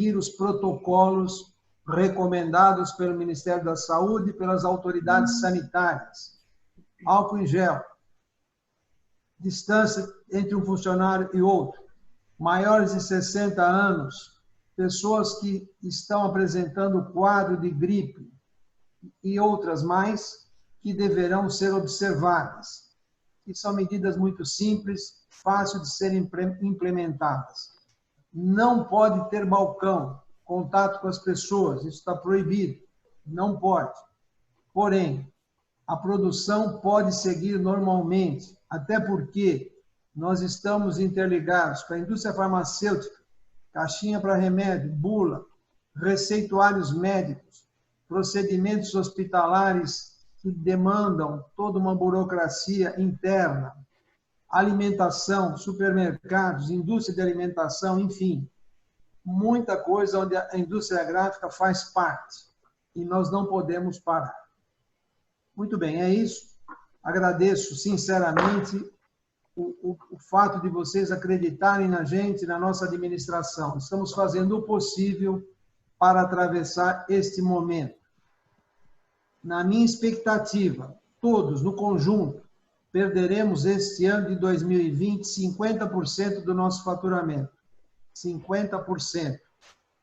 seguir os protocolos recomendados pelo Ministério da Saúde e pelas autoridades sanitárias. Álcool em gel, distância entre um funcionário e outro, maiores de 60 anos, pessoas que estão apresentando quadro de gripe e outras mais que deverão ser observadas. E são medidas muito simples, fácil de serem implementadas. Não pode ter balcão, contato com as pessoas, isso está proibido, não pode. Porém, a produção pode seguir normalmente, até porque nós estamos interligados com a indústria farmacêutica, caixinha para remédio, bula, receituários médicos, procedimentos hospitalares que demandam toda uma burocracia interna, alimentação, supermercados, indústria de alimentação, enfim, muita coisa onde a indústria gráfica faz parte e nós não podemos parar. Muito bem, é isso. Agradeço sinceramente o fato de vocês acreditarem na gente, na nossa administração. Estamos fazendo o possível para atravessar este momento. Na minha expectativa, todos no conjunto, perderemos este ano de 2020 50% do nosso faturamento. 50%.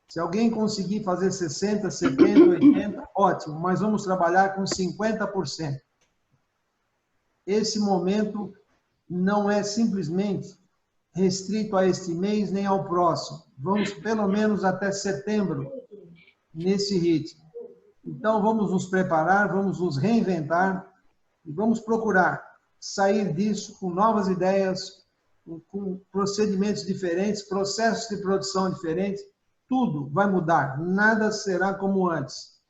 Se alguém conseguir fazer 60%, 70%, 80%, ótimo, mas vamos trabalhar com 50%. Esse momento não é simplesmente restrito a este mês nem ao próximo. Vamos pelo menos até setembro nesse ritmo. Então, vamos nos preparar, vamos nos reinventar e vamos procurar sair disso com novas ideias, com procedimentos diferentes, processos de produção diferentes. Tudo vai mudar, nada será como antes.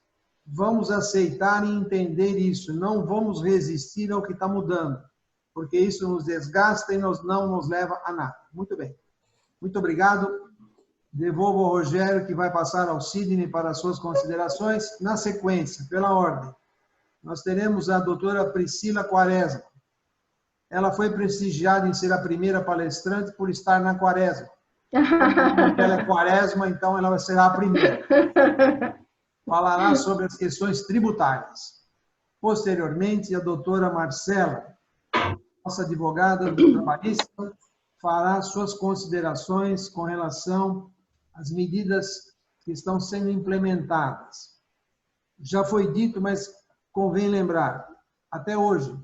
Vamos aceitar e entender isso, não vamos resistir ao que está mudando, porque isso nos desgasta e não nos leva a nada. Muito bem. Muito obrigado. Devolvo ao Rogério, que vai passar ao Sidney para as suas considerações. Na sequência, pela ordem, nós teremos a doutora Priscila Quaresma. Ela foi prestigiada em ser a primeira palestrante por estar na Quaresma. Porque ela é Quaresma, então ela será a primeira. Falará sobre as questões tributárias. Posteriormente, a doutora Marcela, nossa advogada trabalhista, fará suas considerações com relação às medidas que estão sendo implementadas. Já foi dito, mas convém lembrar, até hoje,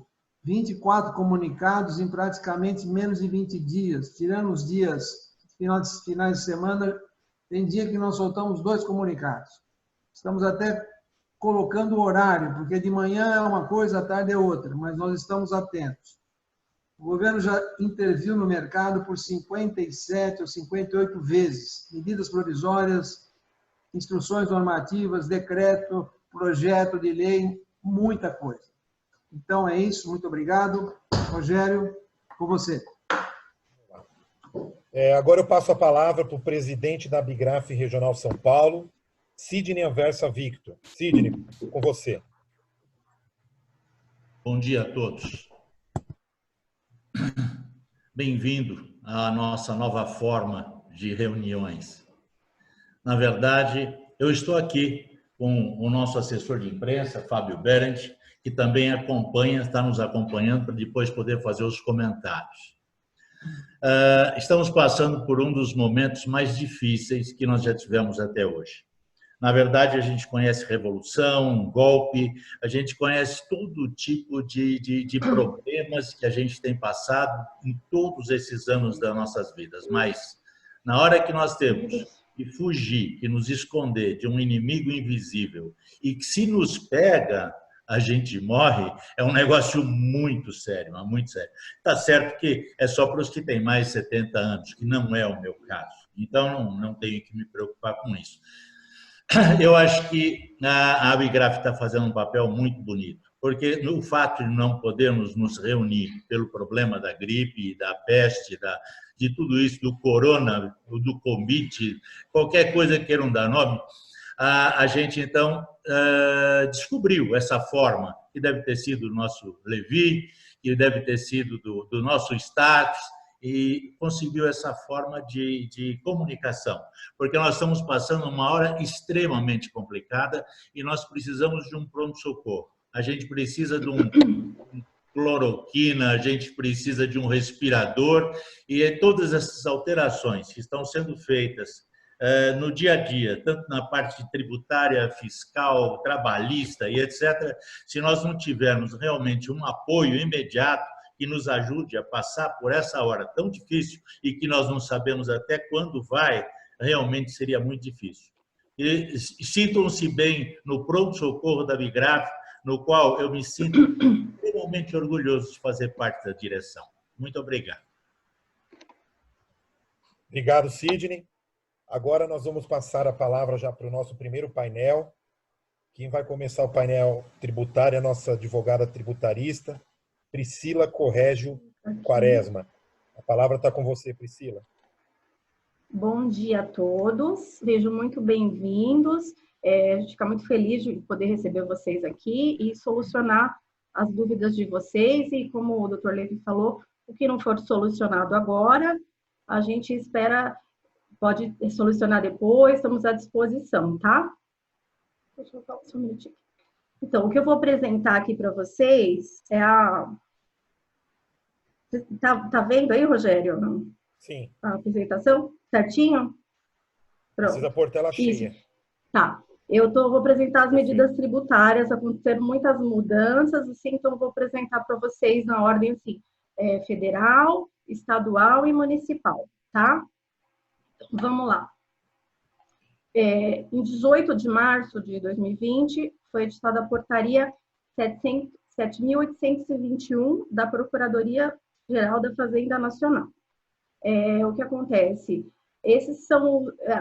24 comunicados em praticamente menos de 20 dias, tirando os dias, finais de semana, tem dia que nós soltamos 2 comunicados. Estamos até colocando o horário, porque de manhã é uma coisa, à tarde é outra, mas nós estamos atentos. O governo já interviu no mercado por 57 ou 58 vezes. Medidas provisórias, instruções normativas, decreto, projeto de lei, muita coisa. Então é isso, muito obrigado. Rogério, com você. Agora eu passo a palavra para o presidente da Abigraf Regional São Paulo, Sidney Anversa Victor. Sidney, com você. Bom dia a todos. Bem-vindo à nossa nova forma de reuniões. Na verdade, eu estou aqui com o nosso assessor de imprensa, Fábio Berendt, que também está nos acompanhando para depois poder fazer os comentários. Estamos passando por um dos momentos mais difíceis que nós já tivemos até hoje. Na verdade, a gente conhece revolução, golpe, a gente conhece todo tipo de problemas que a gente tem passado em todos esses anos das nossas vidas. Mas, na hora que nós temos que fugir, que nos esconder de um inimigo invisível e que se nos pega, a gente morre, é um negócio muito sério, muito sério. Está certo que é só para os que têm mais de 70 anos, que não é o meu caso. Então, não tenho que me preocupar com isso. Eu acho que a Abigraf está fazendo um papel muito bonito, porque no fato de não podermos nos reunir pelo problema da gripe, da peste, de tudo isso, do corona, do Covid, qualquer coisa que queiram dar nome, a gente, então, descobriu essa forma, que deve ter sido do nosso Levi, que deve ter sido do nosso status, e conseguiu essa forma de comunicação, porque nós estamos passando uma hora extremamente complicada e nós precisamos de um pronto-socorro. A gente precisa de um cloroquina, a gente precisa de um respirador, e todas essas alterações que estão sendo feitas no dia a dia, tanto na parte tributária, fiscal, trabalhista e etc., se nós não tivermos realmente um apoio imediato que nos ajude a passar por essa hora tão difícil e que nós não sabemos até quando vai, realmente seria muito difícil. E sintam-se bem no pronto-socorro da Abigraf, no qual eu me sinto extremamente orgulhoso de fazer parte da direção. Muito obrigado. Obrigado, Sidney. Agora nós vamos passar a palavra já para o nosso primeiro painel. Quem vai começar o painel tributário é a nossa advogada tributarista, Priscila Corrégio Quaresma. A palavra está com você, Priscila. Bom dia a todos, sejam muito bem-vindos. A gente fica muito feliz de poder receber vocês aqui e solucionar as dúvidas de vocês. E como o Dr. Levi falou, o que não for solucionado agora, a gente espera, pode solucionar depois, estamos à disposição, tá? Deixa eu falar só um minutinho. Então, o que eu vou apresentar aqui para vocês é a... Tá vendo aí, Rogério? Sim. A apresentação? Certinho? Pronto. Precisa pôr tela cheia. Isso. Tá. Vou apresentar as medidas tributárias, aconteceram muitas mudanças, assim, então eu vou apresentar para vocês na ordem, assim, federal, estadual e municipal, tá? Então, vamos lá. Em 18 de março de 2020, foi editada a portaria 7.821 da Procuradoria-Geral da Fazenda Nacional. O que acontece?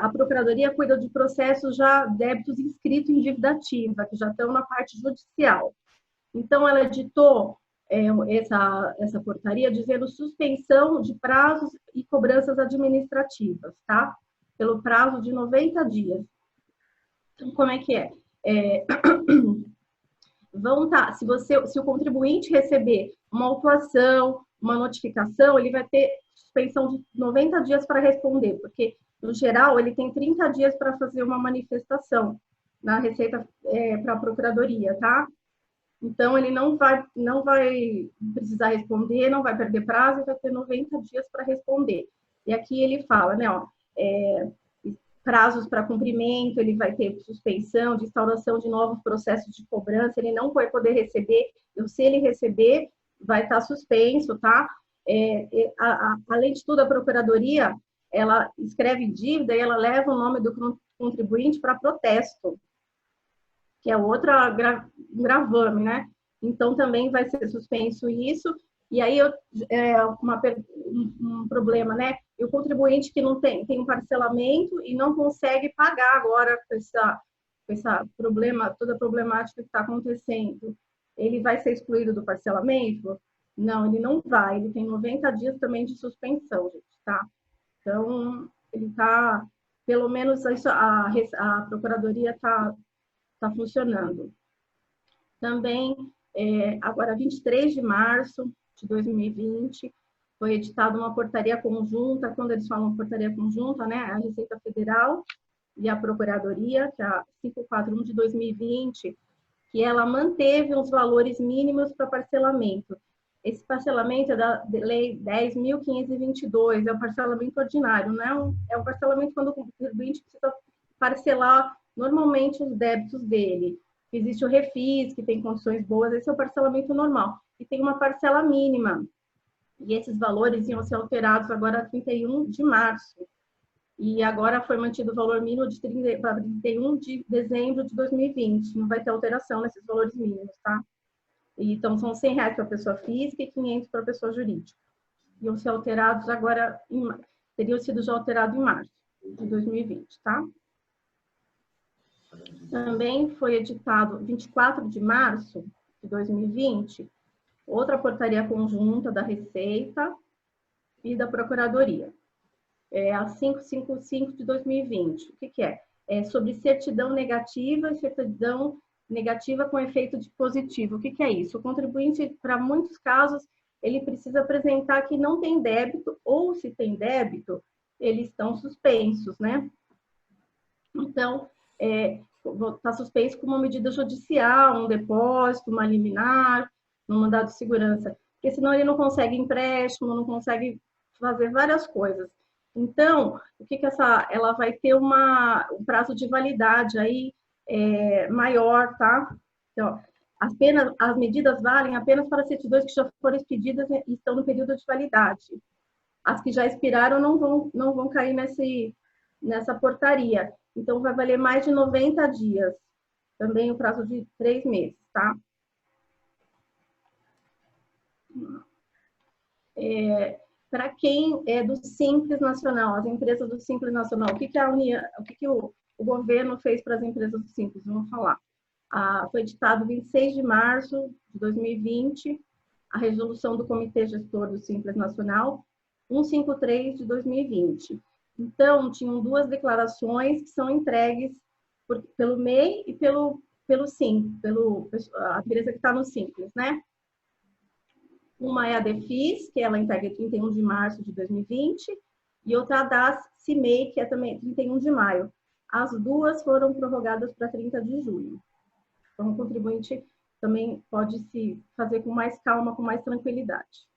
A Procuradoria cuida de processos já débitos inscritos em dívida ativa, que já estão na parte judicial. Então, ela editou essa portaria dizendo suspensão de prazos e cobranças administrativas, tá? Pelo prazo de 90 dias. Então, como é que é? Se o contribuinte receber uma autuação, uma notificação, ele vai ter suspensão de 90 dias para responder, porque, no geral, ele tem 30 dias para fazer uma manifestação na Receita para a Procuradoria, tá? Então, ele não vai precisar responder, não vai perder prazo, vai ter 90 dias para responder. E aqui ele fala, né, prazos para cumprimento, ele vai ter suspensão de instauração de novos processos de cobrança, ele não vai poder receber, se ele receber, vai estar suspenso, tá? Além de tudo, a Procuradoria, ela escreve dívida e ela leva o nome do contribuinte para protesto, que é outra gravame, né? Então, também vai ser suspenso isso. E aí, um problema, né? E o contribuinte que não tem um parcelamento e não consegue pagar agora com essa toda a problemática que está acontecendo, ele vai ser excluído do parcelamento? Não, ele não vai. Ele tem 90 dias também de suspensão, gente, tá? Então, ele está, pelo menos, a Procuradoria está funcionando. Também, agora, 23 de março de 2020, foi editada uma portaria conjunta, quando eles falam portaria conjunta, né, a Receita Federal e a Procuradoria, que é a 541 de 2020, que ela manteve os valores mínimos para parcelamento. Esse parcelamento é da Lei 10.522, é o parcelamento ordinário, não é o parcelamento quando o contribuinte precisa parcelar normalmente os débitos dele. Existe o refis, que tem condições boas, esse é o parcelamento normal. E tem uma parcela mínima. E esses valores iam ser alterados agora a 31 de março. E agora foi mantido o valor mínimo para 31 de dezembro de 2020. Não vai ter alteração nesses valores mínimos, tá? Então, são R$100 para a pessoa física e 500 para a pessoa jurídica. Iam ser alterados agora, teriam sido já alterados em março de 2020, tá? Também foi editado, 24 de março de 2020, outra portaria conjunta da Receita e da Procuradoria. A 555 de 2020. O que é? É sobre certidão negativa e certidão negativa com efeito de positivo. O que é isso? O contribuinte, para muitos casos, ele precisa apresentar que não tem débito, ou se tem débito, eles estão suspensos, né? Então, está suspenso com uma medida judicial, um depósito, uma liminar, um mandado de segurança, porque senão ele não consegue empréstimo, não consegue fazer várias coisas. Então, o que ela vai ter um prazo de validade aí maior, tá? Então, as medidas valem apenas para certidões que já foram expedidas e estão no período de validade. As que já expiraram não vão cair nessa portaria. Então, vai valer mais de 90 dias. Também o prazo de 3 meses, tá? Para quem é do Simples Nacional, as empresas do Simples Nacional, o que o governo fez para as empresas do Simples? Vamos falar. Foi editado 26 de março de 2020, a resolução do Comitê Gestor do Simples Nacional, 153 de 2020. Então, tinham 2 declarações que são entregues pelo MEI e pelo Simples, a empresa que está no Simples, né? Uma é a DEFIS, que ela entrega 31 de março de 2020, e outra a DAS-CIMEI, que é também 31 de maio. As 2 foram prorrogadas para 30 de julho. Então, o contribuinte também pode se fazer com mais calma, com mais tranquilidade.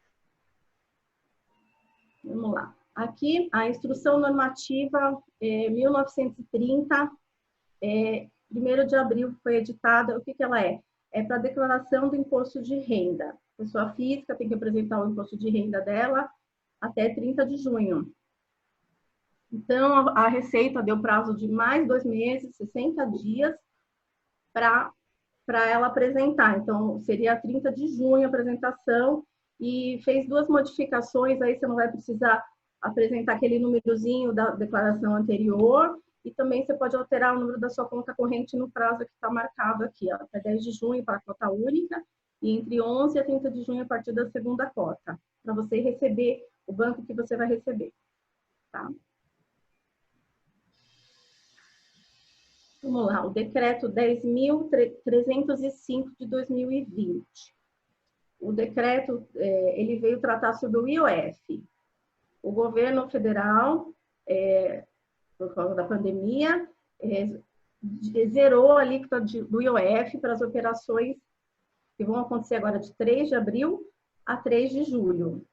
Vamos lá. Aqui, a instrução normativa 1930, 1º de abril foi editada. O que ela é? É para a declaração do imposto de renda. A pessoa física tem que apresentar o imposto de renda dela até 30 de junho. Então, a Receita deu prazo de mais 2 meses, 60 dias, para ela apresentar. Então, seria 30 de junho a apresentação, e fez 2 modificações, aí você não vai precisar apresentar aquele númerozinho da declaração anterior, e também você pode alterar o número da sua conta corrente no prazo que está marcado aqui, ó, até 10 de junho para a cota única, e entre 11 a 30 de junho a partir da segunda cota, para você receber o banco que você vai receber, tá? Vamos lá, o decreto 10.305 de 2020. O decreto, ele veio tratar sobre o IOF. O governo federal, por causa da pandemia, zerou a alíquota do IOF para as operações que vão acontecer agora de 3 de abril a 3 de julho.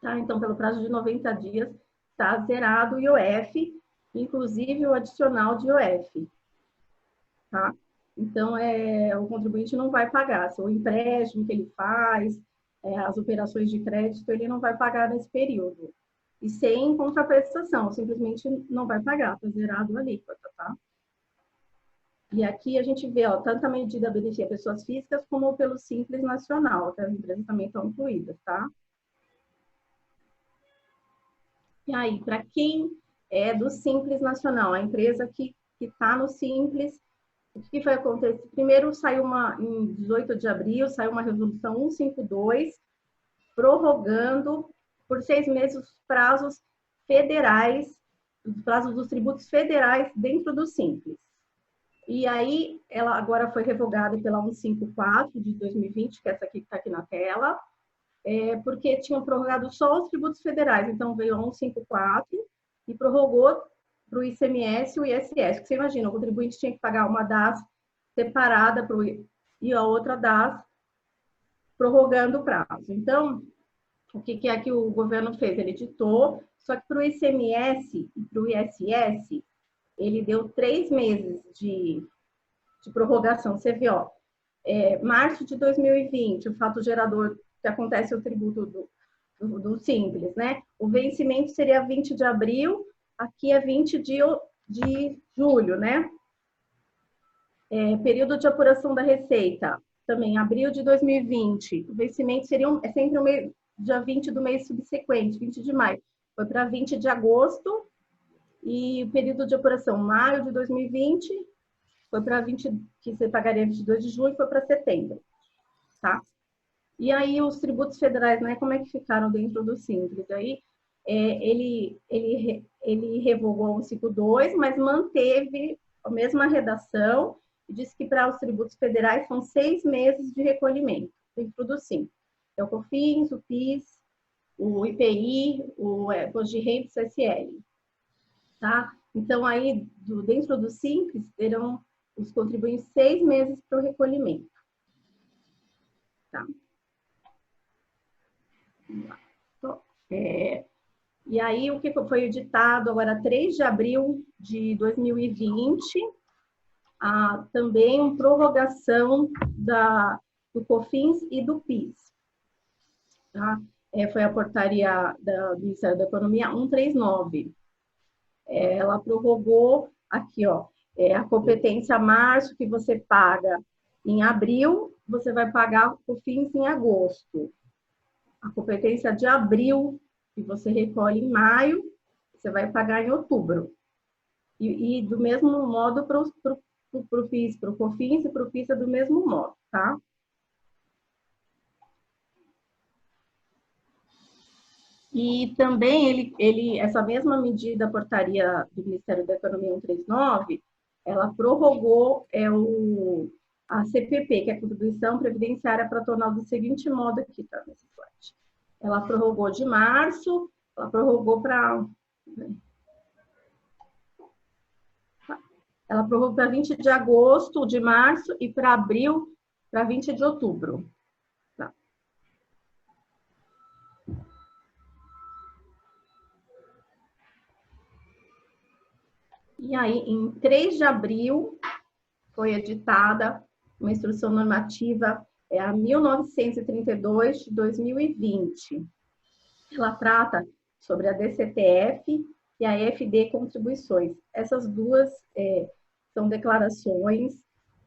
Tá? Então, pelo prazo de 90 dias, está zerado o IOF, inclusive o adicional de IOF. Tá? Então, o contribuinte não vai pagar. Se o empréstimo que ele faz, as operações de crédito, ele não vai pagar nesse período. E sem contraprestação, simplesmente não vai pagar, está zerado a alíquota, tá? E aqui a gente vê, ó, tanto a medida beneficia pessoas físicas como pelo Simples Nacional, que as empresas também estão incluídas, tá? E aí, para quem é do Simples Nacional, a empresa que está no Simples, o que foi acontecer? Primeiro, em 18 de abril, saiu uma resolução 152, prorrogando por 6 meses os prazos federais, os prazos dos tributos federais dentro do Simples. E aí, ela agora foi revogada pela 154 de 2020, que é essa aqui que está aqui na tela, porque tinham prorrogado só os tributos federais. Então, veio a 154 e prorrogou para o ICMS e o ISS. Que você imagina, o contribuinte tinha que pagar uma DAS separada e a outra DAS prorrogando o prazo. Então, o que é que o governo fez? Ele editou, só que para o ICMS e para o ISS, ele deu 3 meses de prorrogação. Você vê, ó, março de 2020, o fato gerador que acontece o tributo do Simples, né? O vencimento seria 20 de abril, aqui é 20 de julho, né? Período de apuração da receita, também abril de 2020. O vencimento seria sempre o dia 20 do mês subsequente, 20 de maio. Foi para 20 de agosto. E o período de apuração, maio de 2020, foi para 20, que você pagaria 22 de julho, foi para setembro, tá? E aí os tributos federais, né, como é que ficaram dentro do Simples? Aí ele revogou o 152, mas manteve a mesma redação e disse que para os tributos federais são 6 meses de recolhimento dentro do Simples. É o COFINS, o PIS, o IPI, o Imposto de Renda e o CSL. Tá? Então, aí, dentro do Simples, terão os contribuintes 6 meses para o recolhimento. Tá? Então, e aí, o que foi editado agora, 3 de abril de 2020, também prorrogação do COFINS e do PIS. Tá? Foi a portaria do Ministério da Economia 139. Ela prorrogou aqui, ó, a competência março, que você paga em abril, você vai pagar o COFINS em agosto. A competência de abril, que você recolhe em maio, você vai pagar em outubro. E do mesmo modo para o PIS, para o COFINS e para o PIS é do mesmo modo, tá? E também essa mesma medida, a portaria do Ministério da Economia 139, ela prorrogou a CPP, que é a Contribuição Previdenciária Patronal, do seguinte modo aqui, tá? Nesse slide. Ela prorrogou de março, ela prorrogou para 20 de agosto, de março, e para abril, para 20 de outubro. Tá. E aí, em 3 de abril, foi editada uma instrução normativa, a 1932 de 2020. Ela trata sobre a DCTF e a FD Contribuições. Essas duas são declarações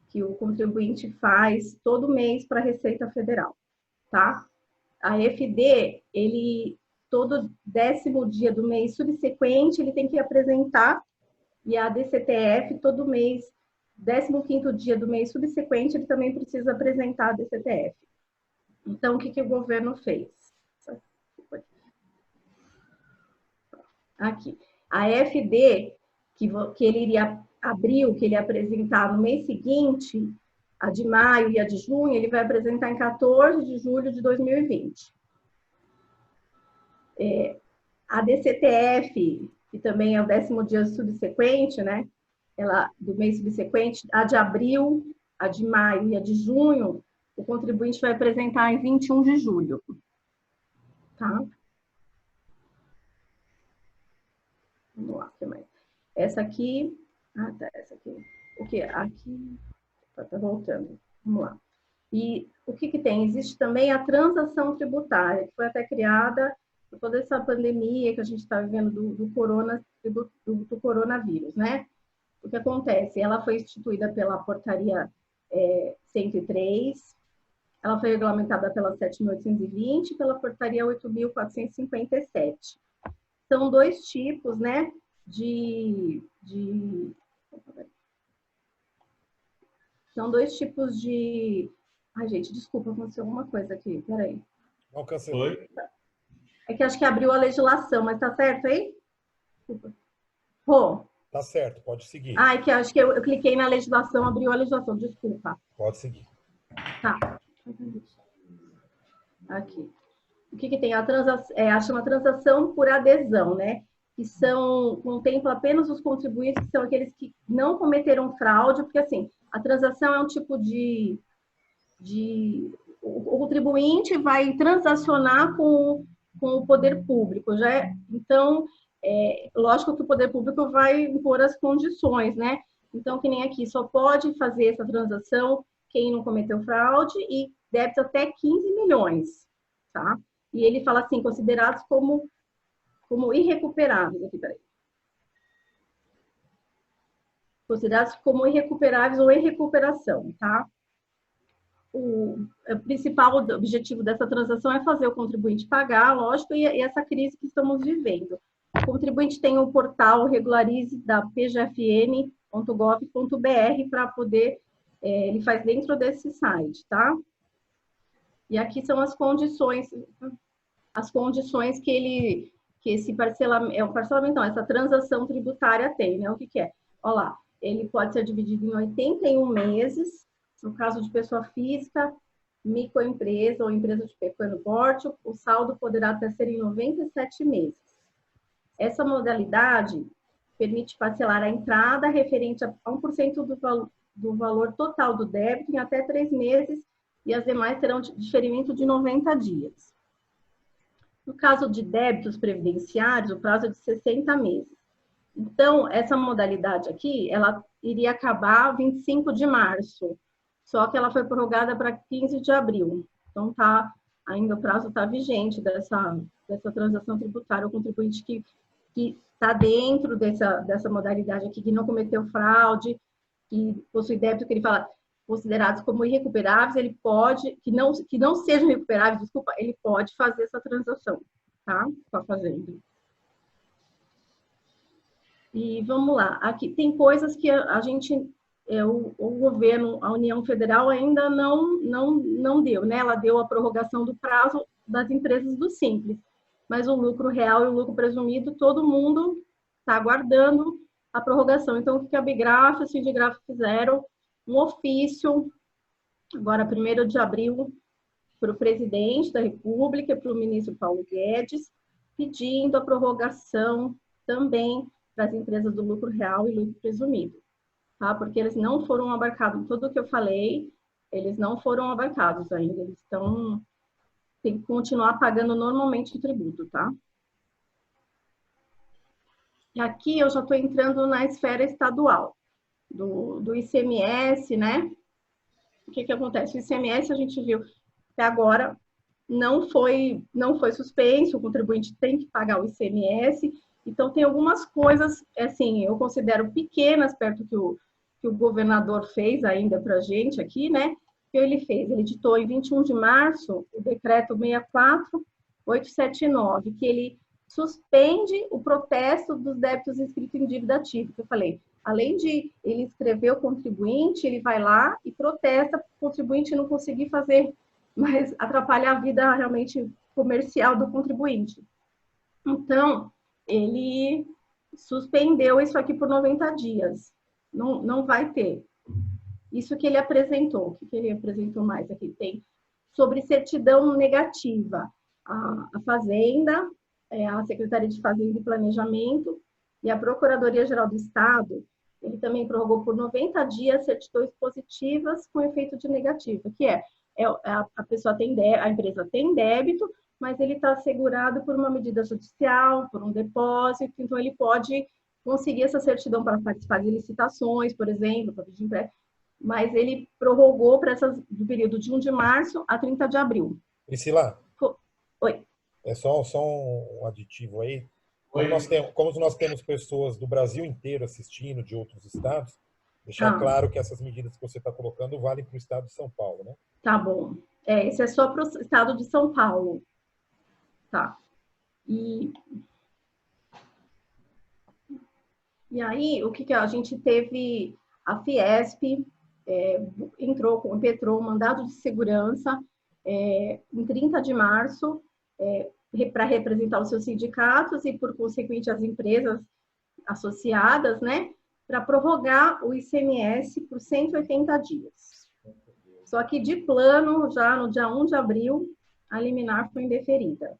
que o contribuinte faz todo mês para a Receita Federal, tá? A FD, todo 10º dia do mês subsequente, ele tem que apresentar, e a DCTF, todo mês, 15º dia do mês subsequente, ele também precisa apresentar a DCTF. Então, o que o governo fez? Aqui. A FD, que ele iria abrir, que ele ia apresentar no mês seguinte, a de maio e a de junho, ele vai apresentar em 14 de julho de 2020. A DCTF, que também é o 10º dia subsequente, né? Do mês subsequente, a de abril, a de maio e a de junho, o contribuinte vai apresentar em 21 de julho. Tá? Vamos lá, o que mais? Essa aqui... essa aqui. O que? Aqui... Tá voltando. Vamos lá. E o que tem? Existe também a transação tributária, que foi até criada por toda essa pandemia que a gente está vivendo do coronavírus, né? O que acontece? Ela foi instituída pela portaria 103, ela foi regulamentada pela 7.820 e pela portaria 8.457. São 2 tipos, né, São 2 tipos de... Ai, gente, desculpa, aconteceu alguma coisa aqui, peraí. Não cancelei. É que acho que abriu a legislação, mas tá certo aí? Desculpa. Rô? Tá certo, pode seguir. É que acho que eu cliquei na legislação, abriu a legislação, desculpa. Pode seguir. Tá. Aqui. O que tem? Chama transação por adesão, né? Que contempla apenas os contribuintes, que são aqueles que não cometeram fraude, porque assim, a transação é um tipo o contribuinte vai transacionar com o poder público, então, lógico que o poder público vai impor as condições, né? Então, que nem aqui, só pode fazer essa transação quem não cometeu fraude e débitos até 15 milhões, tá? E ele fala assim, considerados como irrecuperáveis. Aqui, peraí. Considerados como irrecuperáveis ou em recuperação, tá? O principal objetivo dessa transação é fazer o contribuinte pagar, lógico, e essa crise que estamos vivendo. O contribuinte tem o portal Regularize da pgfn.gov.br para poder, ele faz dentro desse site, tá? E aqui são as condições que esse parcelamento, não, essa transação tributária tem, né? O que é? Olha lá, ele pode ser dividido em 81 meses, no caso de pessoa física, microempresa ou empresa de pequeno porte, o saldo poderá até ser em 97 meses. Essa modalidade permite parcelar a entrada referente a 1% do valor total do débito em até 3 meses e as demais terão diferimento de 90 dias. No caso de débitos previdenciários, o prazo é de 60 meses. Então, essa modalidade aqui, ela iria acabar 25 de março, só que ela foi prorrogada para 15 de abril. Então, ainda o prazo está vigente dessa transação tributária. O contribuinte que está dentro dessa modalidade aqui, que não cometeu fraude, que possui débito que ele fala considerados como irrecuperáveis, ele pode, que não sejam recuperáveis, desculpa, ele pode fazer essa transação, tá? Está fazendo. E vamos lá, aqui tem coisas que a gente, o governo, a União Federal ainda não deu, né? Ela deu a prorrogação do prazo das empresas do Simples, mas o lucro real e o lucro presumido, todo mundo está aguardando a prorrogação. Então, o que a Abigraf e a Sindigraf fizeram? Um ofício, agora 1º de abril, para o presidente da República, para o ministro Paulo Guedes, pedindo a prorrogação também para as empresas do lucro real e lucro presumido, tá? Porque eles não foram abarcados, tudo o que eu falei, eles não foram abarcados ainda, eles tem que continuar pagando normalmente o tributo, tá? E aqui eu já estou entrando na esfera estadual, do ICMS, né? O que acontece? O ICMS, a gente viu até agora, não foi suspenso, o contribuinte tem que pagar o ICMS, então tem algumas coisas, assim, eu considero pequenas, perto que o governador fez ainda para a gente aqui, né? Que ele fez? Ele editou em 21 de março o decreto 64879, que ele suspende o protesto dos débitos inscritos em dívida ativa, que eu falei. Além de ele escrever o contribuinte, ele vai lá e protesta para o contribuinte não conseguir fazer, mas atrapalha a vida realmente comercial do contribuinte. Então, ele suspendeu isso aqui por 90 dias. Não vai ter. Isso que ele apresentou. O que ele apresentou mais aqui? Tem sobre certidão negativa. A Fazenda, a Secretaria de Fazenda e Planejamento e a Procuradoria-Geral do Estado, ele também prorrogou por 90 dias certidões positivas com efeito de negativa, que a pessoa a empresa tem débito, mas ele está assegurado por uma medida judicial, por um depósito, então ele pode conseguir essa certidão para participar de licitações, por exemplo, para pedir empréstimo, mas ele prorrogou para do período de 1 de março a 30 de abril. Priscila? Oi. É só um aditivo aí. Como nós temos pessoas do Brasil inteiro assistindo, de outros estados, deixar claro que essas medidas que você está colocando valem para o estado de São Paulo, né? Tá bom. Esse é só para o estado de São Paulo. Tá. E aí, o que a gente teve? A Fiesp impetrou um mandado de segurança em 30 de março para representar os seus sindicatos e, por consequente, as empresas associadas, né? Para prorrogar o ICMS por 180 dias. Só que, de plano, já no dia 1 de abril, a liminar foi indeferida.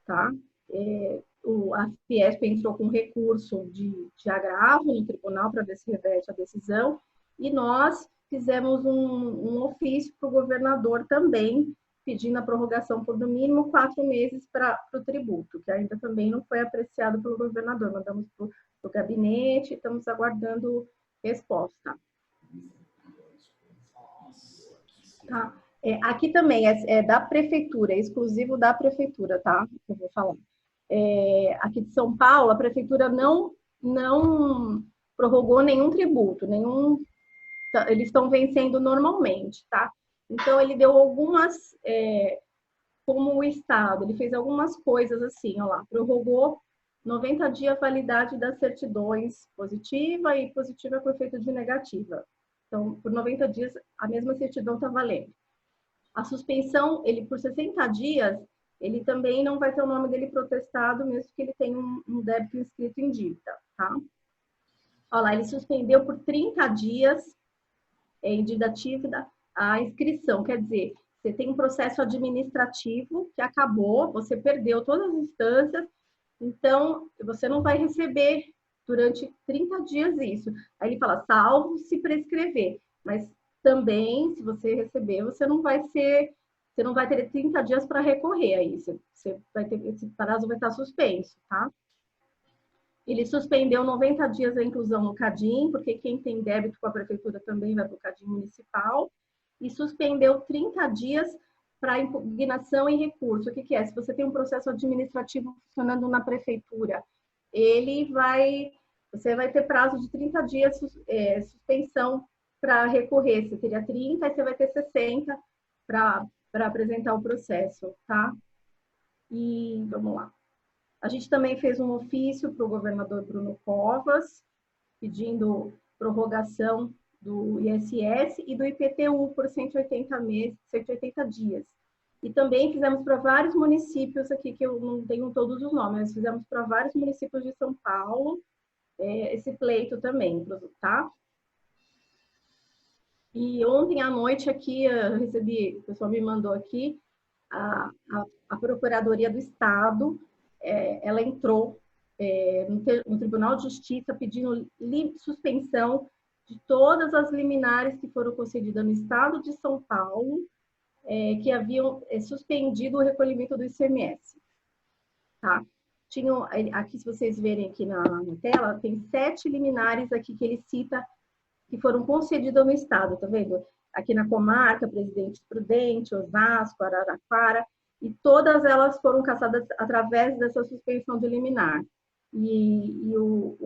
Tá? A Fiesp entrou com recurso de agravo no tribunal para ver se reverte a decisão, e nós fizemos um ofício para o governador também, pedindo a prorrogação por no mínimo 4 meses para o tributo, que ainda também não foi apreciado pelo governador. Mandamos para o gabinete e estamos aguardando resposta. Tá? Aqui também é da prefeitura, é exclusivo da prefeitura, tá? Eu vou falar. Aqui de São Paulo, a prefeitura não prorrogou nenhum tributo, eles estão vencendo normalmente, tá? Então, ele deu algumas, como o Estado, ele fez algumas coisas assim, ó lá, prorrogou 90 dias a validade das certidões positiva e positiva com efeito de negativa. Então, por 90 dias, a mesma certidão está valendo. A suspensão, ele por 60 dias, ele também não vai ter o nome dele protestado, mesmo que ele tenha um débito inscrito em dívida, tá? Olha lá, ele suspendeu por 30 dias em dívida ativa a inscrição, quer dizer, Você tem um processo administrativo que acabou, você perdeu todas as instâncias, então você não vai receber durante 30 dias isso. Aí ele fala, salvo se prescrever, mas também, se você receber, você não vai ter 30 dias para recorrer aí, você vai ter, esse prazo vai estar suspenso, tá? Ele suspendeu 90 dias a inclusão no CADIM, porque quem tem débito com a prefeitura também vai para o CADIM municipal, e suspendeu 30 dias para impugnação e recurso. O que é? Se você tem um processo administrativo funcionando na prefeitura, você vai ter prazo de 30 dias suspensão para recorrer. Você teria 30, aí você vai ter 60 para apresentar o processo, tá? E vamos lá. A gente também fez um ofício para o governador Bruno Covas, pedindo prorrogação do ISS e do IPTU por 180 meses, 180 dias. E também fizemos para vários municípios aqui, que eu não tenho todos os nomes, mas fizemos para vários municípios de São Paulo, esse pleito também, tá? E ontem à noite aqui, eu recebi, o pessoal me mandou aqui, a Procuradoria do Estado, ela entrou no Tribunal de Justiça pedindo suspensão de todas as liminares que foram concedidas no Estado de São Paulo, que haviam suspendido o recolhimento do ICMS. Tá? Aqui, se vocês verem aqui na tela, tem 7 liminares aqui que ele cita que foram concedidas no Estado, tá vendo? Aqui na comarca, Presidente Prudente, Osasco, Araraquara, e todas elas foram cassadas através dessa suspensão de liminar. E o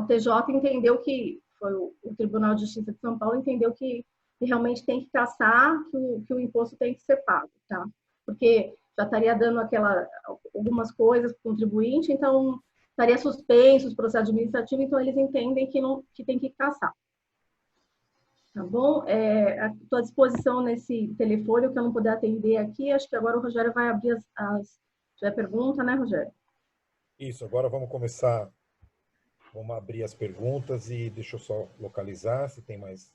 TJ entendeu que, foi o Tribunal de Justiça de São Paulo entendeu que realmente tem que cassar, que o imposto tem que ser pago, tá? Porque já estaria dando algumas coisas para o contribuinte, então estaria suspenso os processos administrativos, então eles entendem que tem que cassar. Tá bom? Estou à disposição nesse telefone, o que eu não puder atender aqui. Acho que agora o Rogério vai abrir já é pergunta, né, Rogério? Isso, agora vamos começar. Vamos abrir as perguntas e deixa eu só localizar se tem mais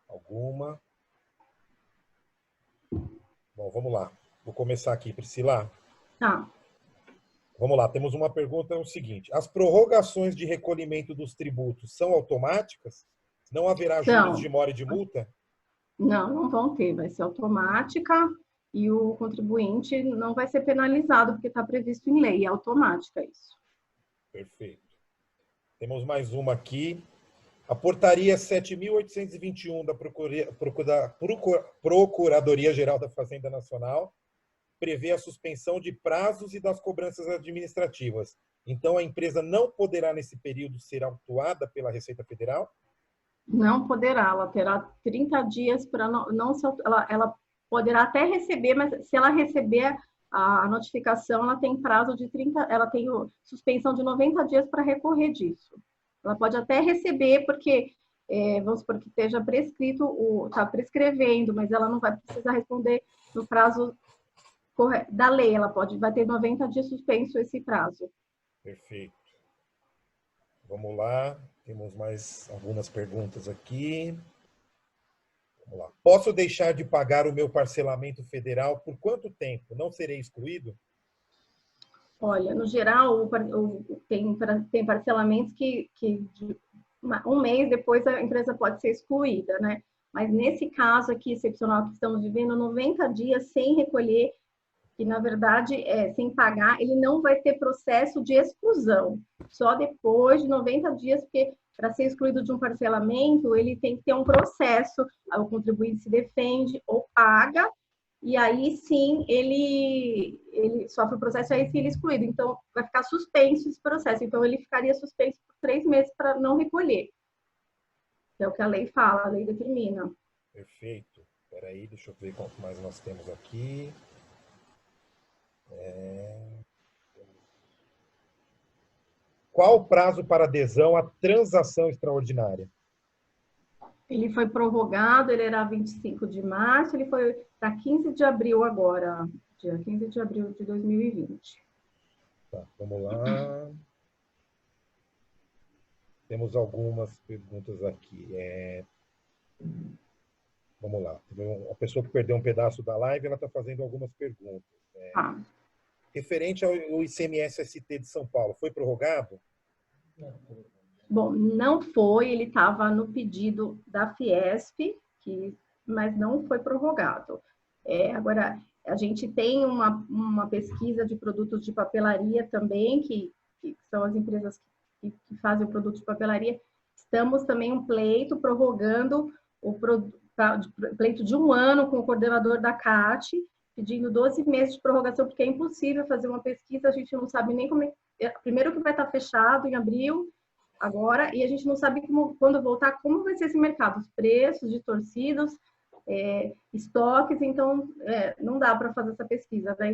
alguma. Bom, vamos lá. Vou começar aqui, Priscila. Tá. Vamos lá, temos uma pergunta, é o seguinte. As prorrogações de recolhimento dos tributos são automáticas? Não haverá juros de mora e de multa? Não vão ter, vai ser automática e o contribuinte não vai ser penalizado, porque está previsto em lei, é automática isso. Perfeito. Temos mais uma aqui. A portaria 7.821 da Procuradoria-Geral da Fazenda Nacional prevê a suspensão de prazos e das cobranças administrativas. Então, a empresa não poderá, nesse período, ser autuada pela Receita Federal? Não poderá, ela terá 30 dias para não se, ela poderá até receber, mas se ela receber a notificação, ela tem prazo de 30, ela tem suspensão de 90 dias para recorrer disso. Ela pode até receber, porque, vamos supor que esteja prescrito, está prescrevendo, mas ela não vai precisar responder no prazo da lei, vai ter 90 dias suspenso esse prazo. Perfeito. Vamos lá, temos mais algumas perguntas aqui. Vamos lá. Posso deixar de pagar o meu parcelamento federal por quanto tempo? Não serei excluído? Olha, no geral, tem parcelamentos que um mês depois a empresa pode ser excluída, né? Mas nesse caso aqui, excepcional que estamos vivendo, 90 dias sem recolher, que na verdade sem pagar, ele não vai ter processo de exclusão. Só depois de 90 dias, porque para ser excluído de um parcelamento, ele tem que ter um processo, o contribuinte se defende ou paga, e aí sim ele sofre o processo, aí sim ele é excluído. Então, vai ficar suspenso esse processo. Então, ele ficaria suspenso por 3 meses para não recolher. É o que a lei fala, a lei determina. Perfeito. Espera aí, deixa eu ver quanto mais nós temos aqui. Qual o prazo para adesão à transação extraordinária? Ele foi prorrogado, ele era 25 de março, ele foi para 15 de abril agora, dia 15 de abril de 2020. Tá, vamos lá. Temos algumas perguntas aqui. Vamos lá. A pessoa que perdeu um pedaço da live, ela está fazendo algumas perguntas. Tá. Referente ao ICMS-ST de São Paulo, foi prorrogado? Bom, não foi, ele estava no pedido da Fiesp, mas não foi prorrogado. Agora, a gente tem uma pesquisa de produtos de papelaria também, que são as empresas que fazem o produto de papelaria. Estamos também um pleito prorrogando pleito de 1 ano com o coordenador da CAT, pedindo 12 meses de prorrogação, porque é impossível fazer uma pesquisa, a gente não sabe nem como primeiro que vai estar fechado em abril, agora, e a gente não sabe quando voltar, como vai ser esse mercado, os preços de torcidos, estoques, então não dá para fazer essa pesquisa, né?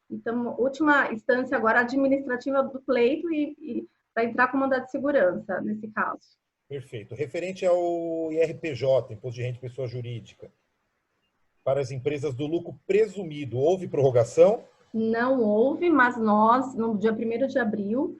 Então, última instância agora administrativa do pleito e para entrar com mandado de segurança nesse caso. Perfeito. Referente ao IRPJ, Imposto de Renda de Pessoa Jurídica, para as empresas do lucro presumido, houve prorrogação? Não houve, mas nós, no dia 1º de abril,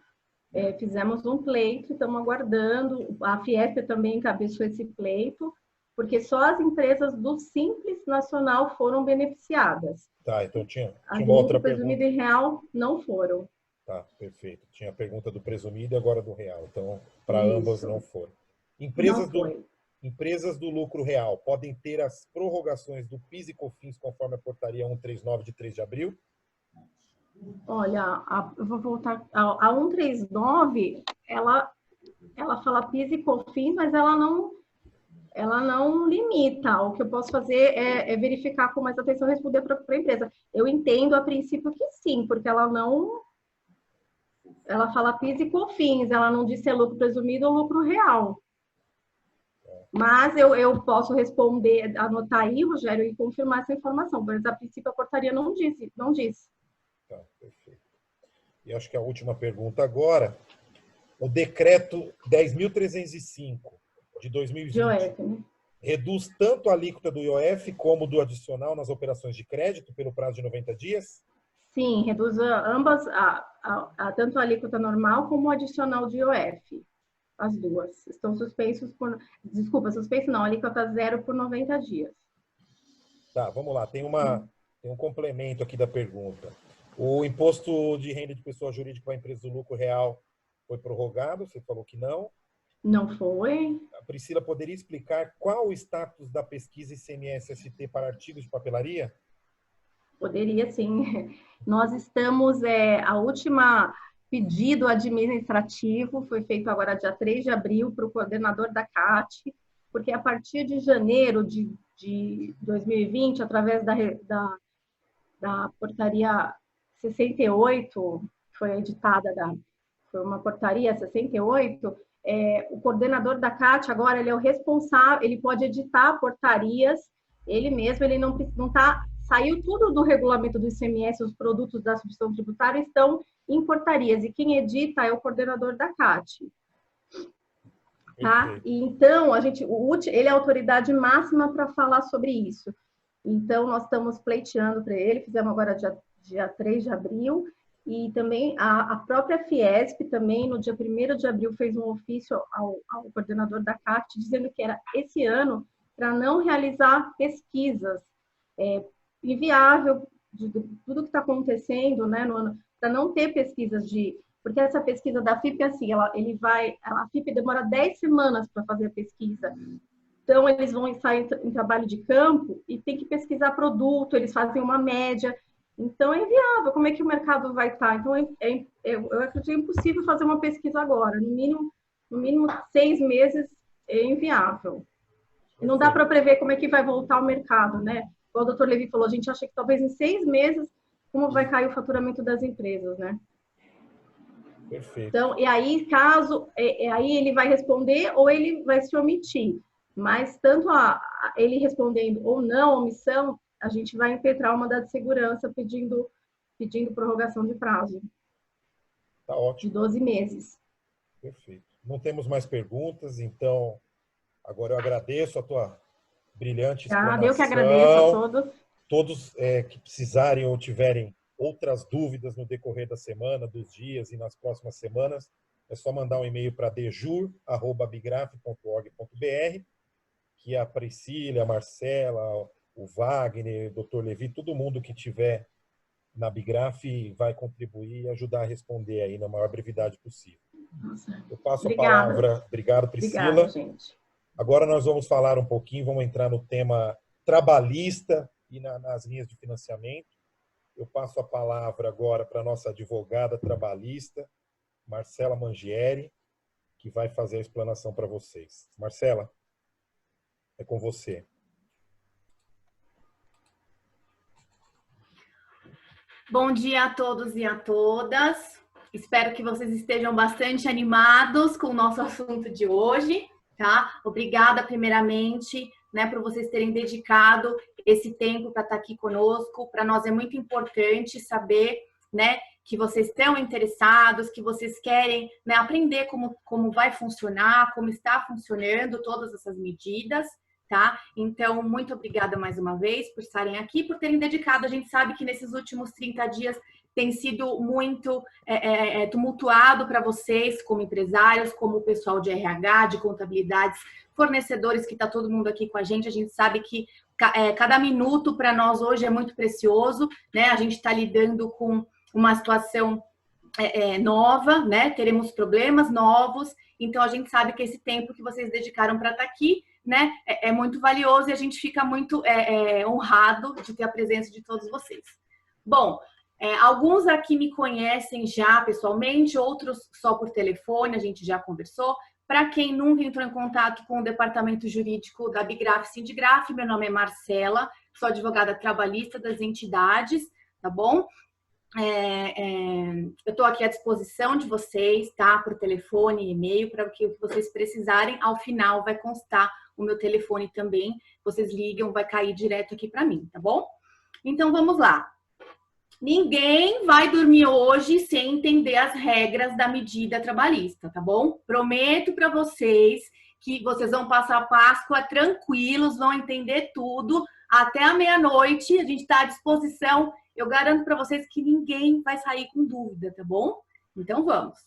fizemos um pleito, estamos aguardando, a Fiesp também encabeçou esse pleito, porque só as empresas do Simples Nacional foram beneficiadas. Tá, então tinha uma outra pergunta. Presumido e real não foram. Tá, perfeito. Tinha a pergunta do presumido e agora do real. Então, para ambas não foram. Empresas do lucro real podem ter as prorrogações do PIS e COFINS conforme a portaria 139 de 3 de abril? Olha, eu vou voltar. A 139, ela fala PIS e COFINS, mas ela não limita. O que eu posso fazer é verificar com mais atenção e responder para a empresa. Eu entendo a princípio que sim, porque ela fala PIS e COFINS, ela não diz se é lucro presumido ou lucro real. Mas eu posso responder, anotar aí, Rogério, e confirmar essa informação. Mas, a princípio, a portaria não disse. Tá, perfeito. E acho que a última pergunta agora, o decreto 10.305 de 2020 IOF, né? Reduz tanto a alíquota do IOF como do adicional nas operações de crédito pelo prazo de 90 dias? Sim, reduz ambas, tanto a alíquota normal como o adicional de IOF. As duas. Estão suspensos por... Desculpa, suspenso não, alíquota 0 por 90 dias. Tá, vamos lá. Tem um complemento aqui da pergunta. O imposto de renda de pessoa jurídica para a empresa do lucro real foi prorrogado? Você falou que não. Não foi. A Priscila poderia explicar qual o status da pesquisa ICMS-ST para artigos de papelaria? Poderia, sim. Nós estamos... a última pedido administrativo foi feito agora dia 3 de abril para o coordenador da CAT, porque a partir de janeiro de 2020, através da portaria 68, que foi editada, foi uma portaria 68, o coordenador da CAT agora ele é o responsável, ele pode editar portarias, ele mesmo, ele não está... Saiu tudo do regulamento do ICMS, os produtos da substituição tributária estão em portarias, e quem edita é o coordenador da CAT. Tá? E então, ele é a autoridade máxima para falar sobre isso. Então, nós estamos pleiteando para ele, fizemos agora dia 3 de abril, e também a própria Fiesp, também, no dia 1º de abril, fez um ofício ao coordenador da CAT, dizendo que era esse ano para não realizar pesquisas. Inviável de tudo que está acontecendo, né, no ano, para não ter pesquisas porque essa pesquisa da FIP é assim, a FIP demora 10 semanas para fazer a pesquisa. Então, eles vão sair em trabalho de campo e tem que pesquisar produto, eles fazem uma média. Então, é inviável. Como é que o mercado vai estar? Então, eu acredito que é impossível fazer uma pesquisa agora. No mínimo 6 meses é inviável. E não dá para prever como é que vai voltar o mercado, né? Igual o doutor Levi falou, a gente acha que talvez em 6 meses, como vai cair o faturamento das empresas, né? Perfeito. Então, e aí, aí ele vai responder ou ele vai se omitir. Mas tanto ele respondendo ou não, omissão, a gente vai impetrar uma mandado de segurança pedindo prorrogação de prazo. Tá ótimo. De 12 meses. Perfeito. Não temos mais perguntas, então agora eu agradeço a tua brilhante explanação. Eu que agradeço a todos. Todos que precisarem ou tiverem outras dúvidas no decorrer da semana, dos dias e nas próximas semanas, é só mandar um e-mail para dejur@bigraf.org.br que a Priscila, a Marcela, o Wagner, o Dr. Levi, todo mundo que tiver na Bigraf vai contribuir e ajudar a responder aí na maior brevidade possível. Eu passo a palavra. Obrigado, Priscila. Obrigada, gente. Agora nós vamos falar um pouquinho, vamos entrar no tema trabalhista e nas linhas de financiamento. Eu passo a palavra agora para a nossa advogada trabalhista, Marcela Mangieri, que vai fazer a explanação para vocês. Marcela, é com você. Bom dia a todos e a todas. Espero que vocês estejam bastante animados com o nosso assunto de hoje, tá? Obrigada, primeiramente, né, por vocês terem dedicado esse tempo para estar aqui conosco. Para nós é muito importante saber, né, que vocês estão interessados, que vocês querem, né, aprender como vai funcionar, como está funcionando todas essas medidas, tá? Então, muito obrigada mais uma vez por estarem aqui, por terem dedicado. A gente sabe que nesses últimos 30 dias tem sido muito tumultuado para vocês, como empresários, como o pessoal de RH, de contabilidades, fornecedores, que está todo mundo aqui com a gente sabe que cada minuto para nós hoje é muito precioso, né? A gente está lidando com uma situação nova, né? Teremos problemas novos, então a gente sabe que esse tempo que vocês dedicaram para estar aqui, né, é muito valioso e a gente fica muito honrado de ter a presença de todos vocês. Bom, alguns aqui me conhecem já pessoalmente, outros só por telefone, a gente já conversou. Para quem nunca entrou em contato com o departamento jurídico da Bigraf Sindigraf, meu nome é Marcela, sou advogada trabalhista das entidades, tá bom? Eu estou aqui à disposição de vocês, tá? Por telefone e e-mail, para o que vocês precisarem. Ao final vai constar o meu telefone também. Vocês ligam, vai cair direto aqui para mim, tá bom? Então vamos lá. Ninguém vai dormir hoje sem entender as regras da medida trabalhista, tá bom? Prometo para vocês que vocês vão passar a Páscoa tranquilos, vão entender tudo. Até a meia-noite, a gente está à disposição. Eu garanto para vocês que ninguém vai sair com dúvida, tá bom? Então vamos.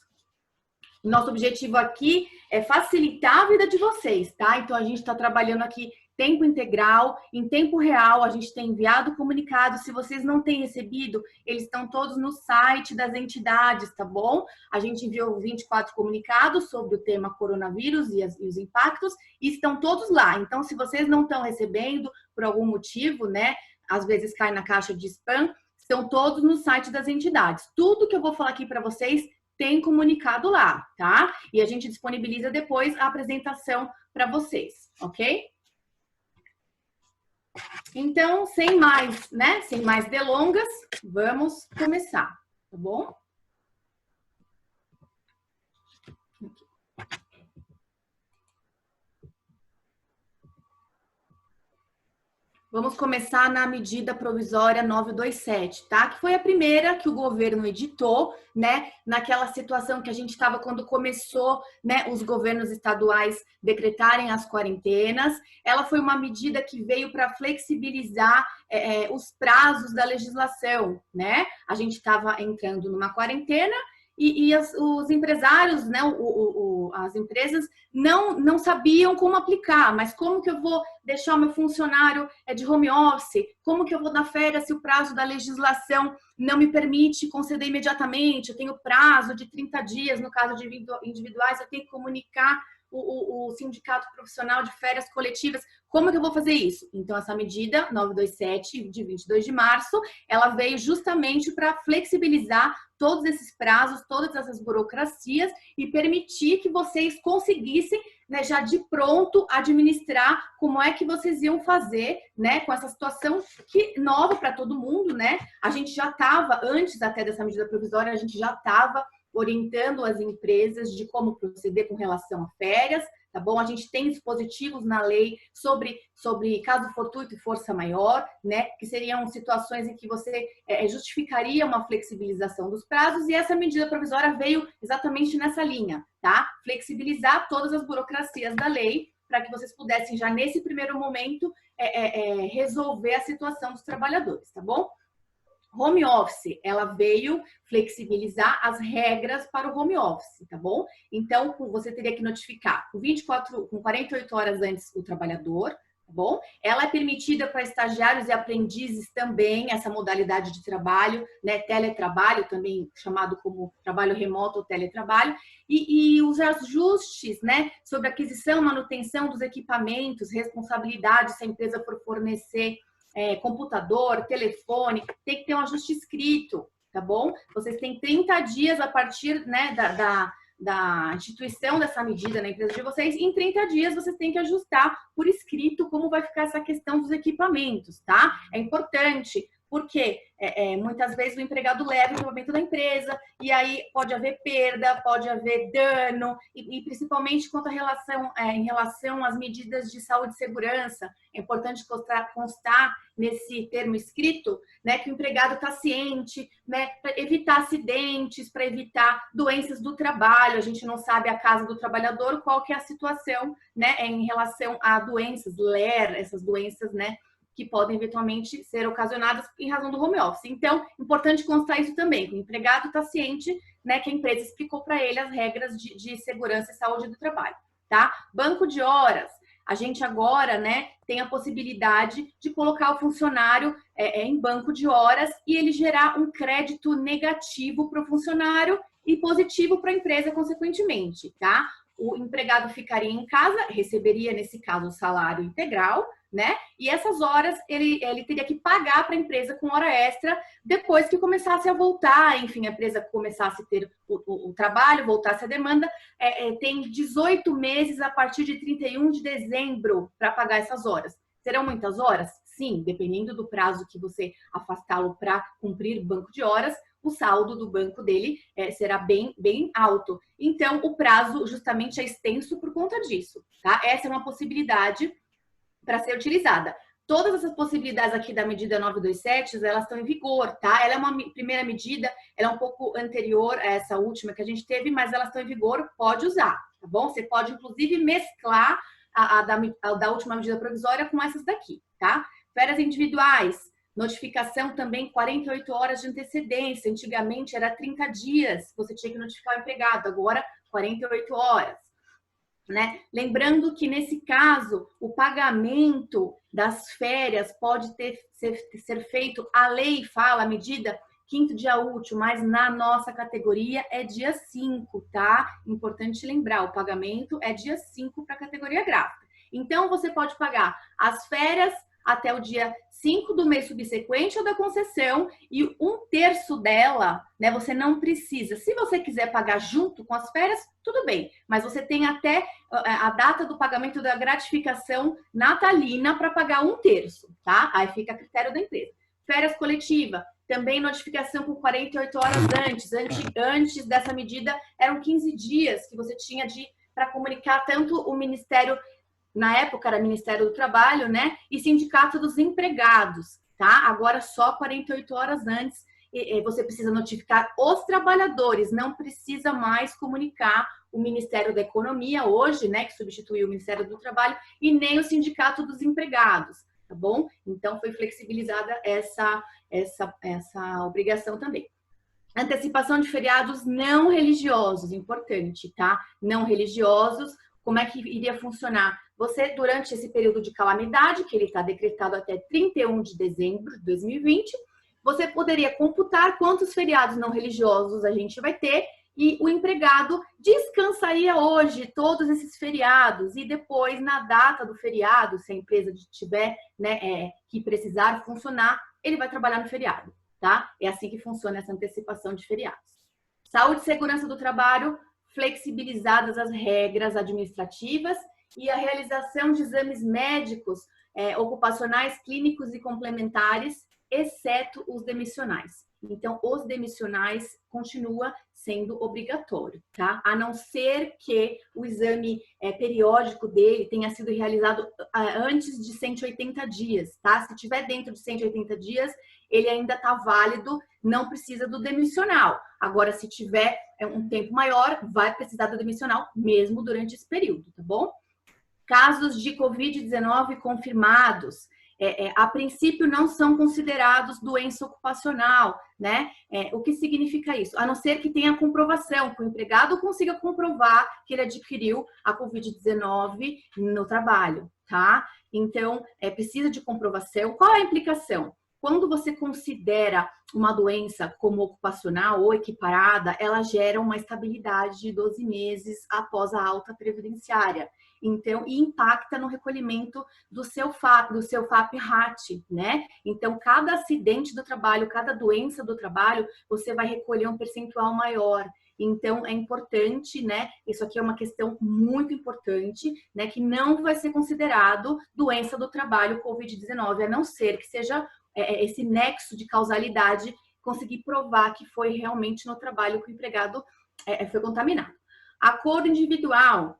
Nosso objetivo aqui é facilitar a vida de vocês, tá? Então a gente está trabalhando aqui tempo integral, em tempo real, a gente tem enviado comunicados. Se vocês não têm recebido, eles estão todos no site das entidades, tá bom? A gente enviou 24 comunicados sobre o tema coronavírus e os impactos, e estão todos lá. Então, se vocês não estão recebendo por algum motivo, né, às vezes cai na caixa de spam, estão todos no site das entidades. Tudo que eu vou falar aqui para vocês tem comunicado lá, tá? E a gente disponibiliza depois a apresentação para vocês, ok? Então, sem mais delongas, vamos começar, tá bom? Vamos começar na medida provisória 927, tá? Que foi a primeira que o governo editou, né? Naquela situação que a gente estava quando começou, né? Os governos estaduais decretarem as quarentenas. Ela foi uma medida que veio para flexibilizar os prazos da legislação, né? A gente estava entrando numa quarentena e os empresários, né? As empresas não sabiam como aplicar, mas como que eu vou deixar o meu funcionário de home office? Como que eu vou dar férias se o prazo da legislação não me permite conceder imediatamente? Eu tenho prazo de 30 dias, no caso de individuais, eu tenho que comunicar o sindicato profissional de férias coletivas. Como que eu vou fazer isso? Então, essa medida 927, de 22 de março, ela veio justamente para flexibilizar todos esses prazos, todas essas burocracias e permitir que vocês conseguissem, né, já de pronto administrar como é que vocês iam fazer, né, com essa situação que nova para todo mundo, né? A gente já estava, antes até dessa medida provisória, a gente já estava orientando as empresas de como proceder com relação a férias, tá bom? A gente tem dispositivos na lei sobre caso fortuito e força maior, né? Que seriam situações em que você justificaria uma flexibilização dos prazos, e essa medida provisória veio exatamente nessa linha, tá? Flexibilizar todas as burocracias da lei para que vocês pudessem já nesse primeiro momento resolver a situação dos trabalhadores, tá bom? home office, ela veio flexibilizar as regras para o home office, tá bom? Então, você teria que notificar com 48 horas antes o trabalhador, tá bom? Ela é permitida para estagiários e aprendizes também, essa modalidade de trabalho, né? Teletrabalho, também chamado como trabalho remoto ou teletrabalho, e os ajustes, né? Sobre aquisição, manutenção dos equipamentos, responsabilidade se a empresa for fornecer computador, telefone, tem que ter um ajuste escrito, tá bom? Vocês têm 30 dias a partir, né, da instituição dessa medida na empresa de vocês. Em 30 dias, vocês têm que ajustar por escrito como vai ficar essa questão dos equipamentos, tá? É importante, porque muitas vezes o empregado leva o equipamento da empresa e aí pode haver perda, pode haver dano, e principalmente quanto em relação às medidas de saúde e segurança. É importante constar nesse termo escrito, né, que o empregado está ciente, né, para evitar acidentes, para evitar doenças do trabalho. A gente não sabe a casa do trabalhador, qual que é a situação, né, em relação a doenças, LER, essas doenças, né, que podem eventualmente ser ocasionadas em razão do home office. Então, importante constar isso também, que o empregado está ciente, né, que a empresa explicou para ele as regras de segurança e saúde do trabalho, tá? Banco de horas. A gente agora, né, tem a possibilidade de colocar o funcionário em banco de horas e ele gerar um crédito negativo para o funcionário e positivo para a empresa, consequentemente, tá? O empregado ficaria em casa, receberia, nesse caso, o salário integral, né? E essas horas ele teria que pagar para a empresa com hora extra depois que começasse a voltar, enfim, a empresa começasse a ter o trabalho, voltasse a demanda. Tem 18 meses a partir de 31 de dezembro para pagar essas horas. Serão muitas horas? Sim, dependendo do prazo que você afastá-lo para cumprir banco de horas, o saldo do banco dele será bem alto. Então, o prazo justamente é extenso por conta disso, tá? Essa é uma possibilidade para ser utilizada. Todas essas possibilidades aqui da medida 927, elas estão em vigor, tá? Ela é uma primeira medida, ela é um pouco anterior a essa última que a gente teve, mas elas estão em vigor, pode usar, tá bom? Você pode, inclusive, mesclar a da última medida provisória com essas daqui, tá? Férias individuais, notificação também 48 horas de antecedência. Antigamente era 30 dias, você tinha que notificar o empregado, agora 48 horas. Né? Lembrando que, nesse caso, o pagamento das férias pode ser feito, a lei fala, a medida, quinto dia útil, mas na nossa categoria é dia 5, tá? Importante lembrar, o pagamento é dia 5 para a categoria gráfica. Então, você pode pagar as férias até o dia 5 do mês subsequente ou da concessão, e 1/3 dela, né, você não precisa. Se você quiser pagar junto com as férias, tudo bem, mas você tem até a data do pagamento da gratificação natalina para pagar 1/3, tá? Aí fica a critério da empresa. Férias coletiva, também notificação com 48 horas antes. Antes dessa medida, eram 15 dias que você tinha para comunicar tanto o Ministério, na época era Ministério do Trabalho, né? E Sindicato dos Empregados, tá? Agora só 48 horas antes você precisa notificar os trabalhadores, não precisa mais comunicar o Ministério da Economia hoje, né? Que substituiu o Ministério do Trabalho, e nem o Sindicato dos Empregados, tá bom? Então foi flexibilizada essa obrigação também. Antecipação de feriados não religiosos, importante, tá? Não religiosos, como é que iria funcionar? Você, durante esse período de calamidade, que ele está decretado até 31 de dezembro de 2020, você poderia computar quantos feriados não religiosos a gente vai ter e o empregado descansaria hoje todos esses feriados e depois, na data do feriado, se a empresa tiver, né, que precisar funcionar, ele vai trabalhar no feriado, tá? É assim que funciona essa antecipação de feriados. Saúde e segurança do trabalho, flexibilizadas as regras administrativas e a realização de exames médicos, ocupacionais, clínicos e complementares, exceto os demissionais. Então, os demissionais continua sendo obrigatório, tá? A não ser que o exame periódico dele tenha sido realizado antes de 180 dias, tá? Se tiver dentro de 180 dias, ele ainda está válido, não precisa do demissional. Agora, se tiver um tempo maior, vai precisar do demissional mesmo durante esse período, tá bom? Casos de Covid-19 confirmados. a princípio não são considerados doença ocupacional, né? O que significa isso? A não ser que tenha comprovação, que o empregado consiga comprovar que ele adquiriu a Covid-19 no trabalho, tá? Então, precisa de comprovação. Qual é a implicação? Quando você considera uma doença como ocupacional ou equiparada, ela gera uma estabilidade de 12 meses após a alta previdenciária. Então, e impacta no recolhimento do seu FAP-RAT, né? Então, cada acidente do trabalho, cada doença do trabalho, você vai recolher um percentual maior. Então, é importante, né? Isso aqui é uma questão muito importante, né? Que não vai ser considerado doença do trabalho Covid-19, a não ser que seja esse nexo de causalidade, conseguir provar que foi realmente no trabalho que o empregado foi contaminado. Acordo individual,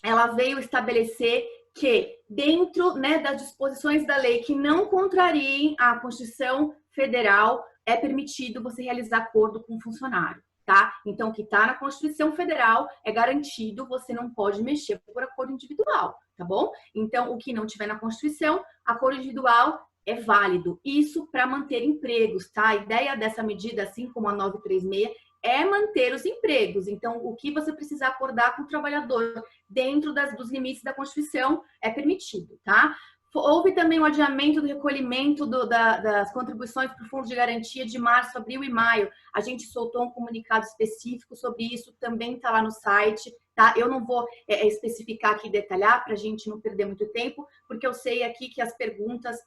ela veio estabelecer que dentro, né, das disposições da lei que não contrariem a Constituição Federal, é permitido você realizar acordo com o funcionário, tá? Então, o que está na Constituição Federal é garantido, você não pode mexer por acordo individual, tá bom? Então, o que não tiver na Constituição, acordo individual é válido. Isso para manter empregos, tá? A ideia dessa medida, assim como a 936, é manter os empregos. Então, o que você precisar acordar com o trabalhador dentro dos limites da Constituição é permitido, tá? Houve também o adiamento do recolhimento das contribuições para o Fundo de Garantia de março, abril e maio. A gente soltou um comunicado específico sobre isso, também está lá no site, tá? Eu não vou especificar aqui e detalhar para a gente não perder muito tempo, porque eu sei aqui que as perguntas,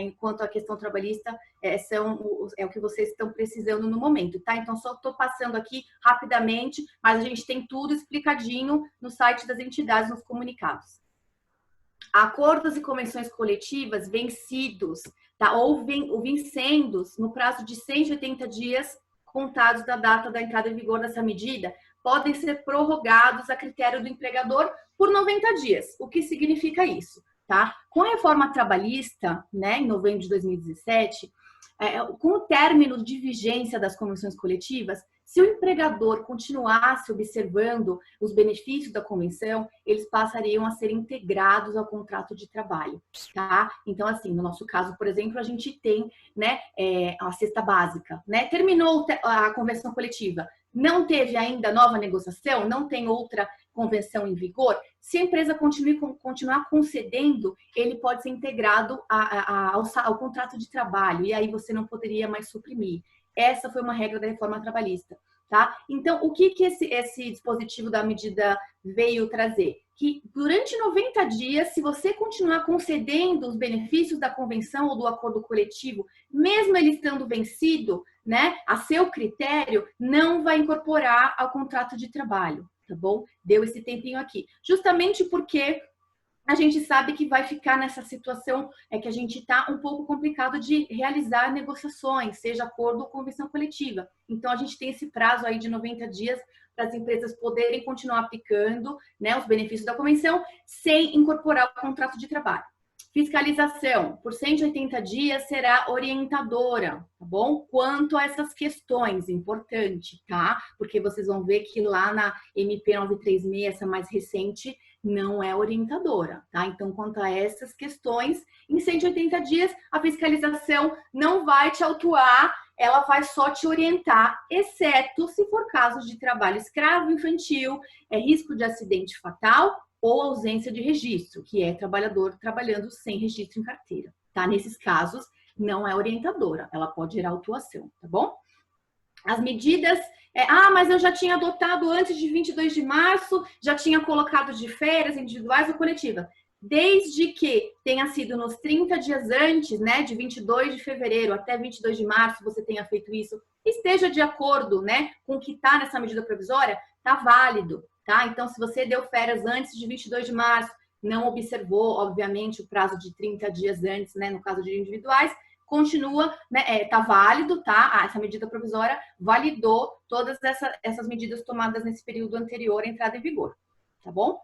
enquanto à questão trabalhista, é o que vocês estão precisando no momento, tá? Então, só estou passando aqui rapidamente, mas a gente tem tudo explicadinho no site das entidades, nos comunicados. Acordos e convenções coletivas vencidos, tá? Ou vencendos no prazo de 180 dias contados da data da entrada em vigor dessa medida, podem ser prorrogados a critério do empregador por 90 dias. O que significa isso, tá? Com a reforma trabalhista, né, em novembro de 2017, com o término de vigência das convenções coletivas, se o empregador continuasse observando os benefícios da convenção, eles passariam a ser integrados ao contrato de trabalho, tá? Então, assim, no nosso caso, por exemplo, a gente tem, né, a cesta básica, né? Terminou a convenção coletiva, não teve ainda nova negociação, não tem outra convenção em vigor, se a empresa continuar concedendo, ele pode ser integrado ao contrato de trabalho, e aí você não poderia mais suprimir. Essa foi uma regra da reforma trabalhista, tá? Então, o que esse dispositivo da medida veio trazer? Que durante 90 dias, se você continuar concedendo os benefícios da convenção ou do acordo coletivo, mesmo ele estando vencido, né, a seu critério, não vai incorporar ao contrato de trabalho, tá bom? Deu esse tempinho aqui. Justamente porque a gente sabe que vai ficar nessa situação que a gente está um pouco complicado de realizar negociações, seja acordo ou convenção coletiva. Então, a gente tem esse prazo aí de 90 dias para as empresas poderem continuar aplicando, né, os benefícios da convenção sem incorporar o contrato de trabalho. Fiscalização, por 180 dias, será orientadora, tá bom? Quanto a essas questões, importante, tá? Porque vocês vão ver que lá na MP 936, essa mais recente, não é orientadora, tá? Então, quanto a essas questões, em 180 dias, a fiscalização não vai te autuar, ela vai só te orientar, exceto se for casos de trabalho escravo infantil, risco de acidente fatal ou ausência de registro, que é trabalhador trabalhando sem registro em carteira, tá? Nesses casos, não é orientadora, ela pode gerar autuação, tá bom? As medidas, mas eu já tinha adotado antes de 22 de março, já tinha colocado de férias individuais ou coletiva. Desde que tenha sido nos 30 dias antes, né, de 22 de fevereiro até 22 de março, você tenha feito isso, esteja de acordo, né, com o que está nessa medida provisória, tá válido, tá? Então, se você deu férias antes de 22 de março, não observou, obviamente, o prazo de 30 dias antes, né, no caso de individuais, continua, né, tá válido, tá? Essa medida provisória validou todas essas medidas tomadas nesse período anterior à entrada em vigor, tá bom?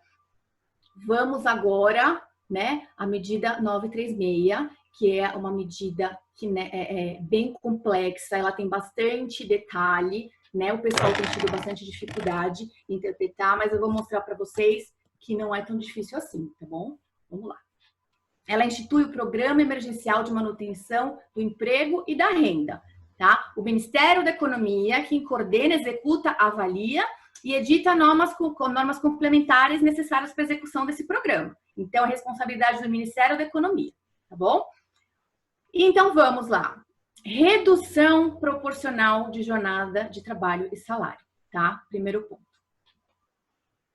Vamos agora, né, a medida 936, que é uma medida que, né, é bem complexa, ela tem bastante detalhe, né? O pessoal tem tido bastante dificuldade em interpretar, mas eu vou mostrar para vocês que não é tão difícil assim, tá bom? Vamos lá. ela institui o Programa Emergencial de Manutenção do Emprego e da Renda, tá? O Ministério da Economia, quem coordena, executa, avalia e edita normas complementares necessárias para a execução desse programa. Então, é responsabilidade do Ministério da Economia, tá bom? Então, vamos lá. Redução proporcional de jornada de trabalho e salário, tá? Primeiro ponto.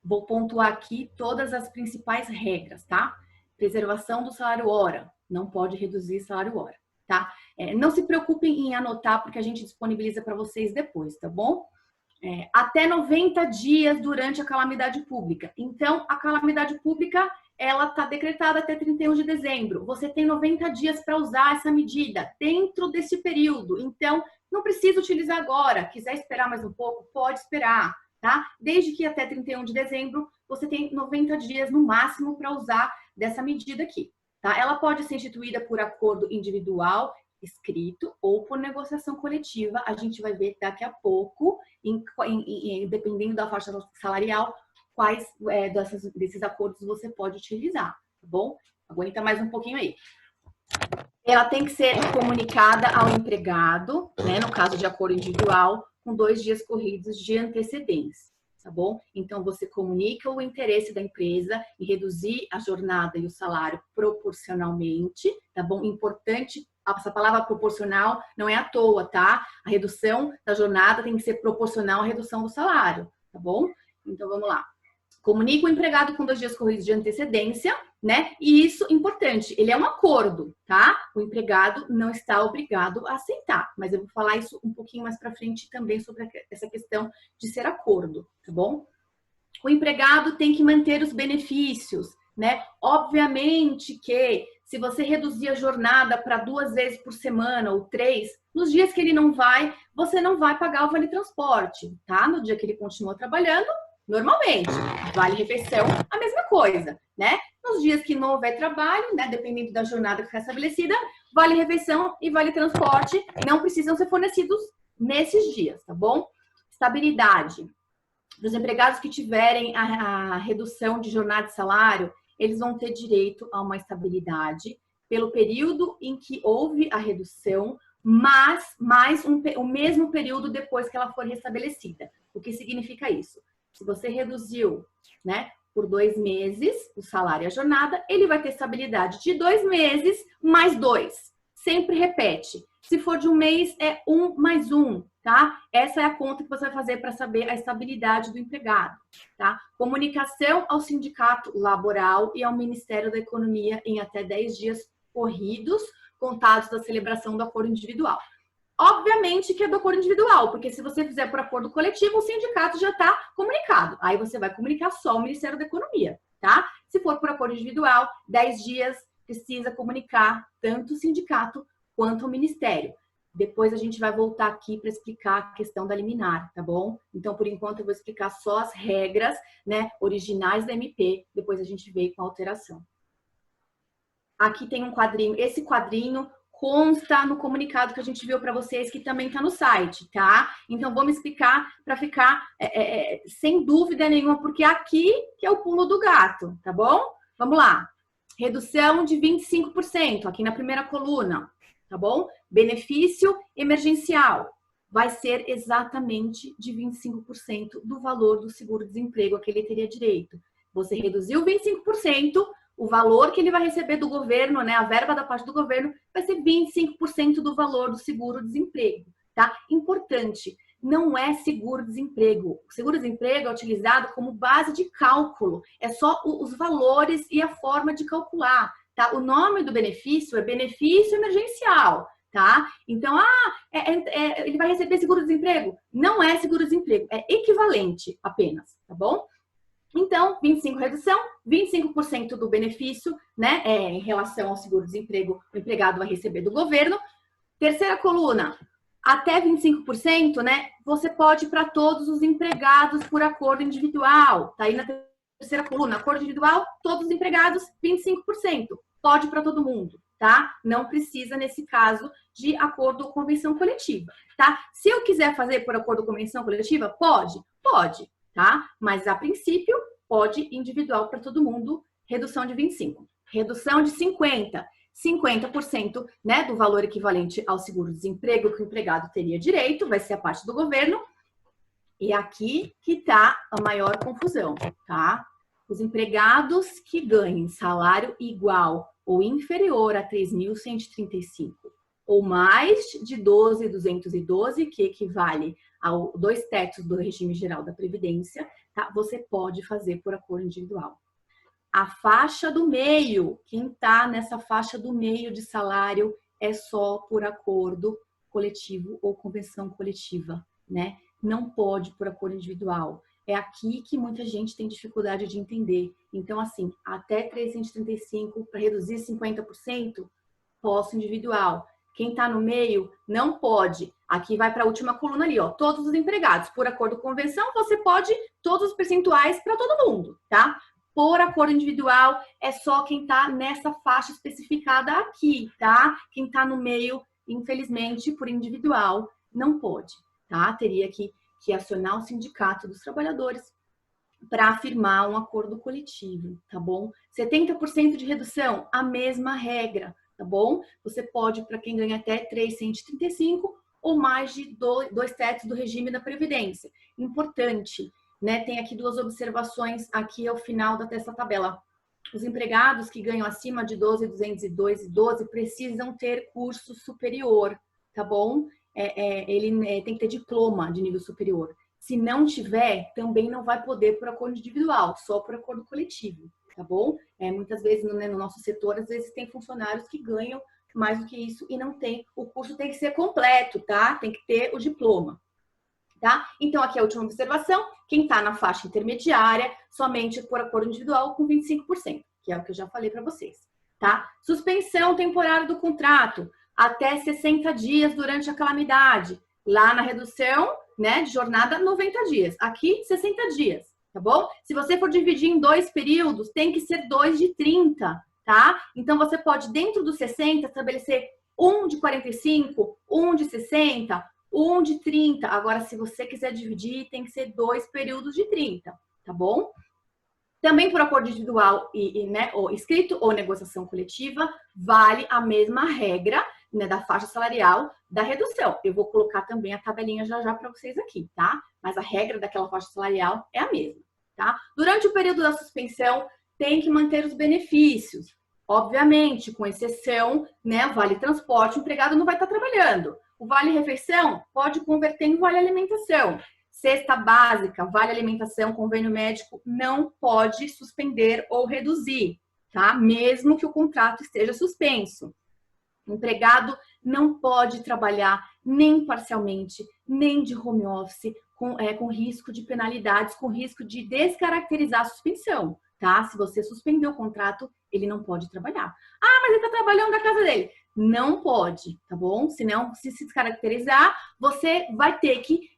Vou pontuar aqui todas as principais regras, tá? Preservação do salário hora. Não pode reduzir salário hora, tá? Não se preocupem em anotar, porque a gente disponibiliza para vocês depois, tá bom? Até 90 dias durante a calamidade pública. Então, a calamidade pública, ela está decretada até 31 de dezembro. Você tem 90 dias para usar essa medida dentro desse período. Então, não precisa utilizar agora. Quiser esperar mais um pouco, pode esperar, tá? Desde que até 31 de dezembro, você tem 90 dias no máximo para usar dessa medida aqui, tá? Ela pode ser instituída por acordo individual, escrito ou por negociação coletiva. A gente vai ver daqui a pouco, dependendo da faixa salarial, quais desses acordos você pode utilizar, tá bom? Aguenta mais um pouquinho aí. Ela tem que ser comunicada ao empregado, né, no caso de acordo individual, com 2 dias corridos de antecedência, tá bom? Então, você comunica o interesse da empresa em reduzir a jornada e o salário proporcionalmente, tá bom? Importante, essa palavra proporcional não é à toa, tá? A redução da jornada tem que ser proporcional à redução do salário, tá bom? Então, vamos lá. Comunica o empregado com 2 dias corridos de antecedência, né? E isso, importante, ele é um acordo, tá? O empregado não está obrigado a aceitar, mas eu vou falar isso um pouquinho mais para frente também sobre essa questão de ser acordo, tá bom? O empregado tem que manter os benefícios, né? Obviamente que se você reduzir a jornada para 2 vezes por semana ou 3, nos dias que ele não vai, você não vai pagar o vale transporte, tá? No dia que ele continua trabalhando, normalmente, vale refeição, a mesma coisa, né? Nos dias que não houver trabalho, né, dependendo da jornada que ficar estabelecida, vale refeição e vale transporte não precisam ser fornecidos nesses dias, tá bom? Estabilidade. Para os empregados que tiverem a redução de jornada de salário, eles vão ter direito a uma estabilidade pelo período em que houve a redução, mas mais o mesmo período depois que ela for restabelecida. O que significa isso? Se você reduziu, né, por 2 meses o salário e a jornada, ele vai ter estabilidade de 2 meses mais 2. Sempre repete. Se for de 1 mês, é 1 mais 1, tá? Essa é a conta que você vai fazer para saber a estabilidade do empregado, tá? Comunicação ao sindicato laboral e ao Ministério da Economia em até 10 dias corridos, contados da celebração do acordo individual. Obviamente que é do acordo individual, porque se você fizer por acordo coletivo, o sindicato já está comunicado. Aí você vai comunicar só o Ministério da Economia, tá? Se for por acordo individual, 10 dias precisa comunicar tanto o sindicato quanto o Ministério. Depois a gente vai voltar aqui para explicar a questão da liminar, tá bom? Então, por enquanto, eu vou explicar só as regras, né, originais da MP, depois a gente vê com a alteração. Aqui tem um quadrinho. Esse quadrinho consta no comunicado que a gente viu para vocês, que também está no site, tá? Então, vamos explicar para ficar sem dúvida nenhuma, porque aqui que é o pulo do gato, tá bom? Vamos lá. Redução de 25%, aqui na primeira coluna, tá bom? Benefício emergencial vai ser exatamente de 25% do valor do seguro-desemprego a que ele teria direito. Você reduziu 25%, o valor que ele vai receber do governo, né, a verba da parte do governo, vai ser 25% do valor do seguro-desemprego, tá? Importante, não é seguro-desemprego. O seguro-desemprego é utilizado como base de cálculo, é só os valores e a forma de calcular, tá? O nome do benefício é benefício emergencial, tá? Então, ele vai receber seguro-desemprego? Não é seguro-desemprego, é equivalente apenas, tá bom? Então, 25% redução, 25% do benefício, né, em relação ao seguro-desemprego, o empregado vai receber do governo. Terceira coluna, até 25%, né, você pode para todos os empregados por acordo individual. Tá aí na terceira coluna, acordo individual, todos os empregados, 25%. Pode para todo mundo, tá? Não precisa, nesse caso, de acordo ou convenção coletiva, tá? Se eu quiser fazer por acordo ou convenção coletiva, pode? Pode. Tá? Mas, a princípio, pode individual para todo mundo, redução de 25%. Redução de 50%, né, do valor equivalente ao seguro-desemprego que o empregado teria direito, vai ser a parte do governo. E aqui que está a maior confusão, tá? Os empregados que ganhem salário igual ou inferior a 3.135 ou mais de 12.212, que equivale a 2/3 do regime geral da Previdência, tá? Você pode fazer por acordo individual. A faixa do meio, quem está nessa faixa do meio de salário é só por acordo coletivo ou convenção coletiva, né? Não pode por acordo individual. É aqui que muita gente tem dificuldade de entender. Então, assim, até 335 para reduzir 50%, posso individual. Quem está no meio não pode. Aqui vai para a última coluna ali, ó. Todos os empregados. Por acordo convenção, você pode todos os percentuais para todo mundo, tá? Por acordo individual, é só quem está nessa faixa especificada aqui, tá? Quem está no meio, infelizmente, por individual, não pode, tá? Teria que acionar o Sindicato dos Trabalhadores para afirmar um acordo coletivo, tá bom? 70% de redução, a mesma regra, tá bom? Você pode, para quem ganha até 335 ou mais de 2/3 do regime da Previdência. Importante, né? Tem aqui duas observações aqui ao final dessa tabela. Os empregados que ganham acima de 12.202 e 12 precisam ter curso superior, tá bom? Ele tem que ter diploma de nível superior. Se não tiver, também não vai poder por acordo individual, só por acordo coletivo, tá bom? Muitas vezes no nosso setor, às vezes tem funcionários que ganham mais do que isso e não tem. O curso tem que ser completo, tá? Tem que ter o diploma, tá? Então, aqui é a última observação. Quem está na faixa intermediária, somente por acordo individual com 25%, que é o que eu já falei para vocês, tá? Suspensão temporária do contrato. Até 60 dias durante a calamidade. Lá na redução, né, de jornada, 90 dias. Aqui, 60 dias, tá bom? Se você for dividir em 2 períodos, tem que ser 2 de 30, tá? Então, você pode, dentro dos 60, estabelecer um de 45, um de 60, um de 30. Agora, se você quiser dividir, tem que ser 2 períodos de 30, tá bom? Também por acordo individual né, ou escrito ou negociação coletiva, vale a mesma regra, né, da faixa salarial da redução. Eu vou colocar também a tabelinha já para vocês aqui, tá? Mas a regra daquela faixa salarial é a mesma, tá? Durante o período da suspensão, tem que manter os benefícios. Obviamente, com exceção, né, vale transporte, o empregado não vai estar trabalhando. O vale refeição pode converter em vale alimentação. Cesta básica, vale alimentação, convênio médico, não pode suspender ou reduzir, tá? Mesmo que o contrato esteja suspenso. O empregado não pode trabalhar nem parcialmente, nem de home office, com risco de penalidades, com risco de descaracterizar a suspensão, tá? Se você suspender o contrato, ele não pode trabalhar. Ah, mas ele está trabalhando da casa dele. Não pode, tá bom? Senão, se descaracterizar, você vai ter que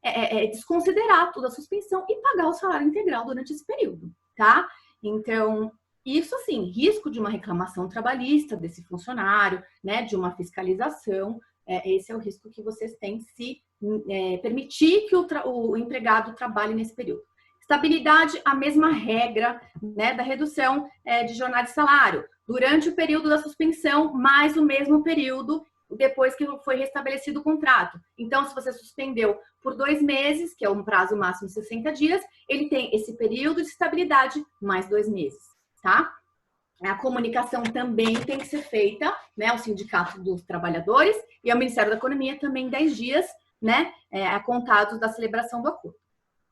desconsiderar toda a suspensão e pagar o salário integral durante esse período, tá? Então, isso assim, risco de uma reclamação trabalhista desse funcionário, né? De uma fiscalização, esse é o risco que vocês têm se permitir que o empregado trabalhe nesse período. Estabilidade, a mesma regra, né, da redução de jornada e salário. Durante o período da suspensão, mais o mesmo período depois que foi restabelecido o contrato. Então, se você suspendeu por 2 meses, que é um prazo máximo de 60 dias, ele tem esse período de estabilidade mais 2 meses, tá? A comunicação também tem que ser feita, né, ao Sindicato dos Trabalhadores e ao Ministério da Economia também 10 dias, né, contados da celebração do acordo,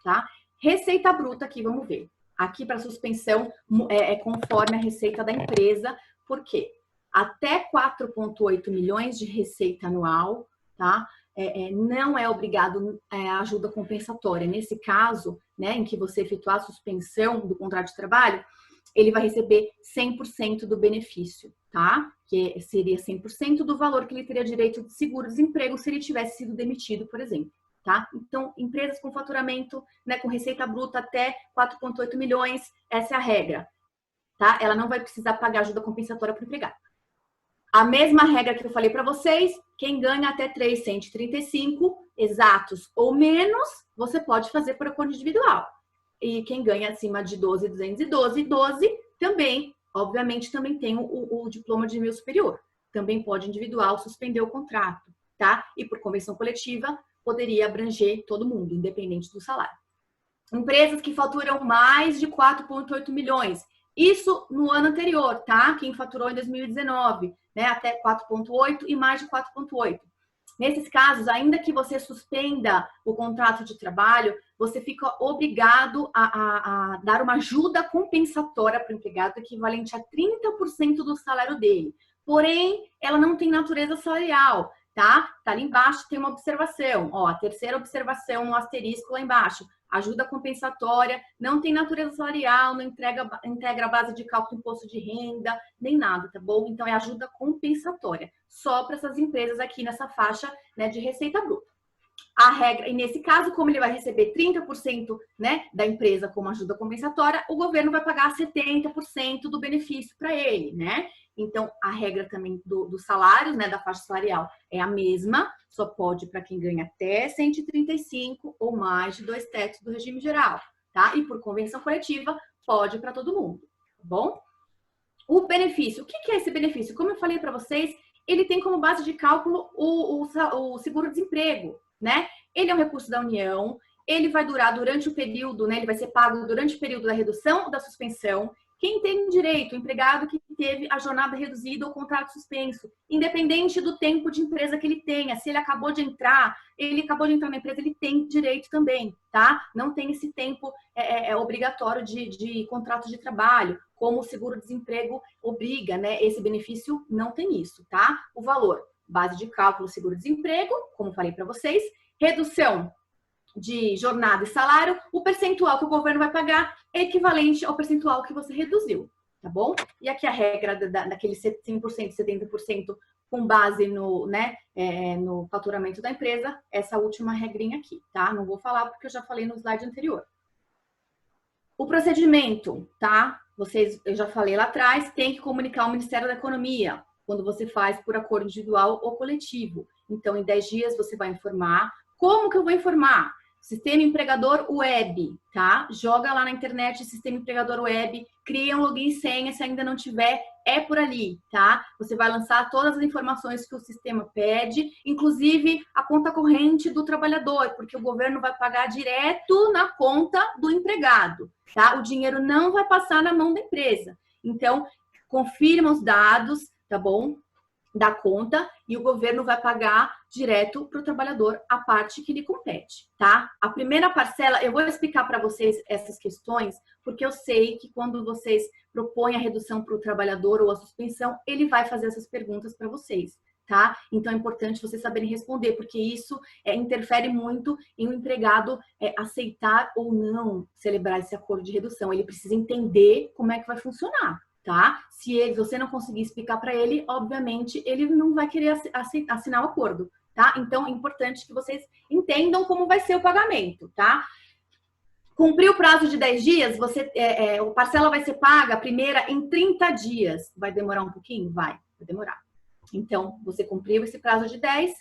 tá? Receita bruta aqui, vamos ver. Aqui para suspensão conforme a receita da empresa, por quê? Até 4,8 milhões de receita anual, tá? Não é obrigado a ajuda compensatória. Nesse caso, né, em que você efetuar a suspensão do contrato de trabalho, ele vai receber 100% do benefício, tá? Que seria 100% do valor que ele teria direito de seguro-desemprego se ele tivesse sido demitido, por exemplo. Tá? Então, empresas com faturamento, né, com receita bruta até 4,8 milhões, essa é a regra. Tá? Ela não vai precisar pagar ajuda compensatória para o empregado. A mesma regra que eu falei para vocês, quem ganha até 335 exatos ou menos, você pode fazer por acordo individual. E quem ganha acima de 12.212, 12, também obviamente também tem o diploma de nível superior. Também pode individual suspender o contrato, tá? E por convenção coletiva, poderia abranger todo mundo, independente do salário. Empresas que faturam mais de 4,8 milhões. Isso no ano anterior, tá? Quem faturou em 2019, né? Até 4,8 e mais de 4,8. Nesses casos, ainda que você suspenda o contrato de trabalho, você fica obrigado a dar uma ajuda compensatória para o empregado equivalente a 30% do salário dele. Porém, ela não tem natureza salarial, tá? Tá ali embaixo, tem uma observação. Ó, a terceira observação no asterisco lá embaixo. Ajuda compensatória, não tem natureza salarial, não integra a base de cálculo do imposto de renda, nem nada, tá bom? Então, é ajuda compensatória, só para essas empresas aqui nessa faixa, né, de receita bruta. A regra, e nesse caso, como ele vai receber 30%, né, da empresa como ajuda compensatória, o governo vai pagar 70% do benefício para ele, né? Então, a regra também dos salários, né, da faixa salarial é a mesma, só pode para quem ganha até 135 ou mais de 2 tetos do regime geral, tá? E por convenção coletiva, pode para todo mundo, tá bom? O benefício, o que é esse benefício? Como eu falei para vocês, ele tem como base de cálculo o seguro-desemprego, né? Ele é um recurso da União, ele vai durar durante o período, né? Ele vai ser pago durante o período da redução ou da suspensão. Quem tem direito? O empregado que teve a jornada reduzida ou contrato suspenso, independente do tempo de empresa que ele tenha. Se ele acabou de entrar na empresa, ele tem direito também, tá? Não tem esse tempo obrigatório de contrato de trabalho, como o seguro-desemprego obriga, né? Esse benefício não tem isso, tá? O valor, base de cálculo, seguro-desemprego, como falei para vocês, redução de jornada e salário, o percentual que o governo vai pagar é equivalente ao percentual que você reduziu, tá bom? E aqui a regra daquele 100%, 70% com base no, né, no faturamento da empresa, essa última regrinha aqui, tá? Não vou falar porque eu já falei no slide anterior. O procedimento, tá? Eu já falei lá atrás, tem que comunicar ao Ministério da Economia, quando você faz por acordo individual ou coletivo. Então, em 10 dias você vai informar. Como que eu vou informar? Sistema Empregador Web, tá? Joga lá na internet Sistema Empregador Web, cria um login e senha, se ainda não tiver, é por ali, tá? Você vai lançar todas as informações que o sistema pede, inclusive a conta corrente do trabalhador, porque o governo vai pagar direto na conta do empregado, tá? O dinheiro não vai passar na mão da empresa. Então, confirma os dados, tá bom? Da conta e o governo vai pagar direto para o trabalhador a parte que lhe compete, tá? A primeira parcela, eu vou explicar para vocês essas questões, porque eu sei que quando vocês propõem a redução para o trabalhador ou a suspensão, ele vai fazer essas perguntas para vocês, tá? Então é importante vocês saberem responder, porque isso interfere muito em o empregado aceitar ou não celebrar esse acordo de redução. Ele precisa entender como é que vai funcionar. Tá? Se você não conseguir explicar para ele, obviamente, ele não vai querer assinar o acordo, tá? Então, é importante que vocês entendam como vai ser o pagamento, tá? Cumprir o prazo de 10 dias, a parcela vai ser paga a primeira em 30 dias. Vai demorar um pouquinho? Vai demorar. Então, você cumpriu esse prazo de 10,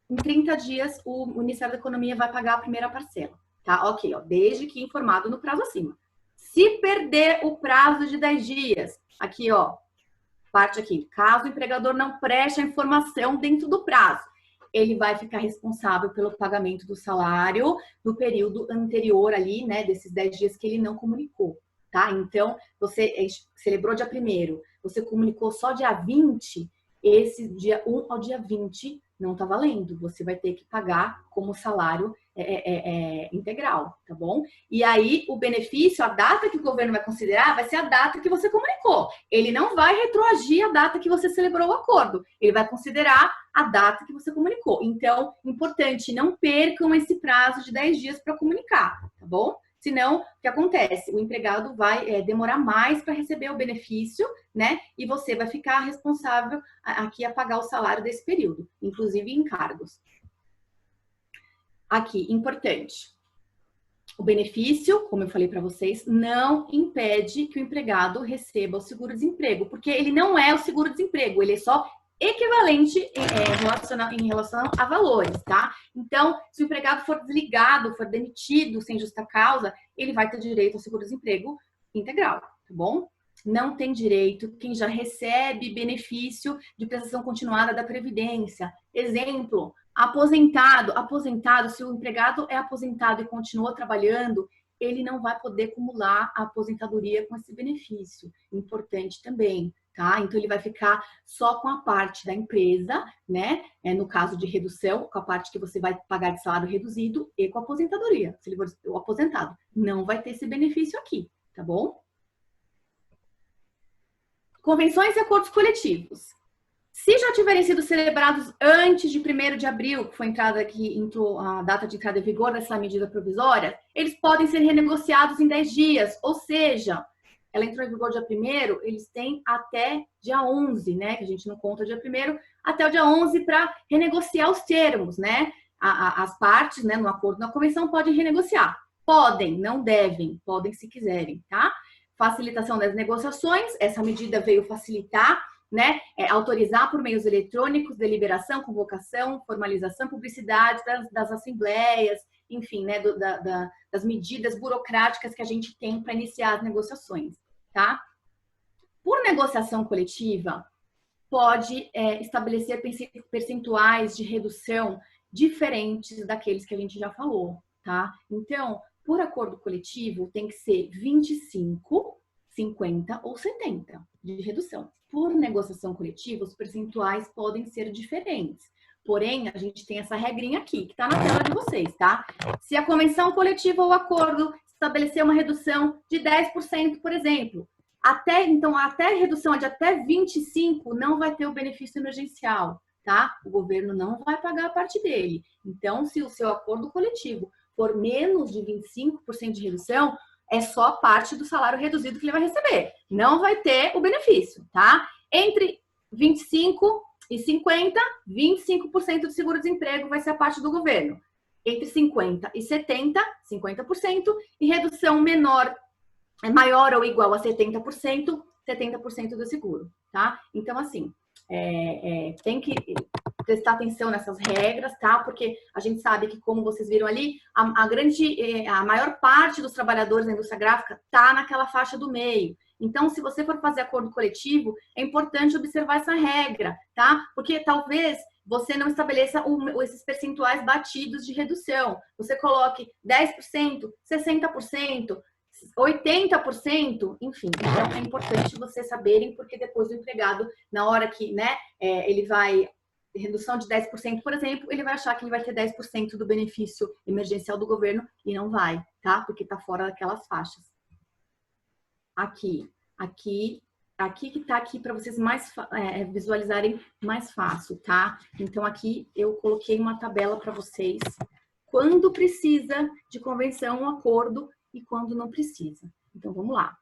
em 30 dias, o Ministério da Economia vai pagar a primeira parcela, tá? Ok, ó, desde que informado no prazo acima. Se perder o prazo de 10 dias, aqui, ó, parte aqui, caso o empregador não preste a informação dentro do prazo, ele vai ficar responsável pelo pagamento do salário no período anterior ali, né, desses 10 dias que ele não comunicou, tá? Então, você celebrou dia 1º, você comunicou só dia 20, esse dia 1 ao dia 20 não tá valendo, você vai ter que pagar como salário integral, tá bom? E aí, o benefício, a data que o governo vai considerar, vai ser a data que você comunicou. Ele não vai retroagir a data que você celebrou o acordo. Ele vai considerar a data que você comunicou. Então, importante, não percam esse prazo de 10 dias para comunicar, tá bom? Senão, o que acontece? O empregado vai demorar mais para receber o benefício, né? E você vai ficar responsável aqui a pagar o salário desse período, inclusive encargos. Aqui, importante. O benefício, como eu falei para vocês, não impede que o empregado receba o seguro-desemprego, porque ele não é o seguro-desemprego, ele é só equivalente em relação a valores, tá? Então, se o empregado for desligado, for demitido sem justa causa, ele vai ter direito ao seguro-desemprego integral, tá bom? não tem direito quem já recebe benefício de prestação continuada da Previdência. Exemplo, aposentado, se o empregado é aposentado e continua trabalhando, ele não vai poder acumular a aposentadoria com esse benefício. Importante também, tá? Então, ele vai ficar só com a parte da empresa, né? No caso de redução, com a parte que você vai pagar de salário reduzido e com a aposentadoria. Se ele for o aposentado, não vai ter esse benefício aqui, tá bom? Convenções e acordos coletivos. Se já tiverem sido celebrados antes de 1º de abril, que foi entrou a data de entrada em vigor dessa medida provisória, eles podem ser renegociados em 10 dias. Ou seja, ela entrou em vigor dia 1º, eles têm até dia 11, né? Que a gente não conta dia 1º, até o dia 11 para renegociar os termos, né? As partes, né, no acordo, na convenção, podem renegociar. Podem, não devem, podem se quiserem, tá? Facilitação das negociações, essa medida veio facilitar, né, autorizar por meios eletrônicos, deliberação, convocação, formalização, publicidade das assembleias, enfim, né, das medidas burocráticas que a gente tem para iniciar as negociações, tá? Por negociação coletiva, pode estabelecer percentuais de redução diferentes daqueles que a gente já falou, tá? Então, por acordo coletivo, tem que ser 25, 50 ou 70 de redução. Por negociação coletiva, os percentuais podem ser diferentes. Porém, a gente tem essa regrinha aqui, que está na tela de vocês, tá? Se a convenção coletiva ou acordo estabelecer uma redução de 10%, por exemplo, até redução de até 25%, não vai ter o benefício emergencial, tá? O governo não vai pagar a parte dele. Então, se o seu acordo coletivo for menos de 25% de redução, é só parte do salário reduzido que ele vai receber. Não vai ter o benefício, tá? Entre 25 e 50, 25% do seguro-desemprego vai ser a parte do governo. Entre 50 e 70, 50%. E redução maior ou igual a 70%, 70% do seguro, tá? Então, assim, tem que prestar atenção nessas regras, tá? Porque a gente sabe que, como vocês viram ali, a maior parte dos trabalhadores da indústria gráfica tá naquela faixa do meio. Então, se você for fazer acordo coletivo, é importante observar essa regra, tá? Porque talvez você não estabeleça esses percentuais batidos de redução. Você coloque 10%, 60%, 80%, enfim. Então, é importante vocês saberem, porque depois o empregado, na hora que, né, ele vai... redução de 10%, por exemplo, ele vai achar que ele vai ter 10% do benefício emergencial do governo e não vai, tá? Porque tá fora daquelas faixas. Aqui que tá aqui para vocês visualizarem mais fácil, tá? Então, aqui eu coloquei uma tabela para vocês quando precisa de convenção, um acordo e quando não precisa. Então, vamos lá.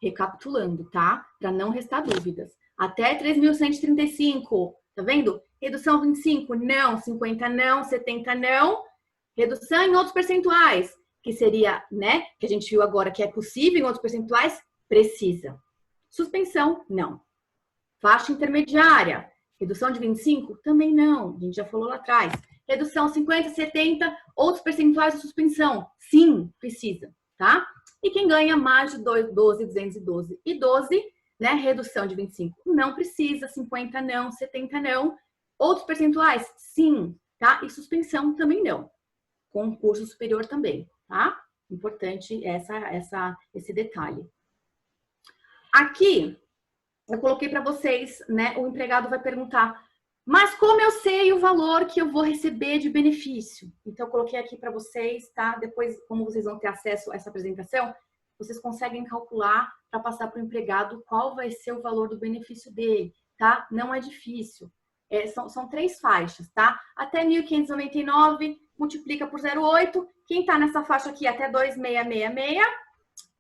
Recapitulando, tá? Para não restar dúvidas. Até 3.135, tá vendo? Redução 25, não. 50, não. 70, não. Redução em outros percentuais, que seria, né? Que a gente viu agora que é possível em outros percentuais, precisa. Suspensão, não. Faixa intermediária, redução de 25, também não. A gente já falou lá atrás. Redução 50, 70, outros percentuais de suspensão, sim, precisa, tá? E quem ganha mais de 12, 212 e 12, né? Redução de 25, não precisa. 50, não. 70, não. Outros percentuais? Sim, tá? E suspensão também não. Concurso superior também, tá? Importante esse detalhe. Aqui, eu coloquei para vocês, né? O empregado vai perguntar, mas como eu sei o valor que eu vou receber de benefício? Então, eu coloquei aqui para vocês, tá? Depois, como vocês vão ter acesso a essa apresentação, vocês conseguem calcular para passar para o empregado qual vai ser o valor do benefício dele, tá? Não é difícil. São 3 faixas, tá? Até 1.599, multiplica por 0,8. Quem está nessa faixa aqui até 2.666,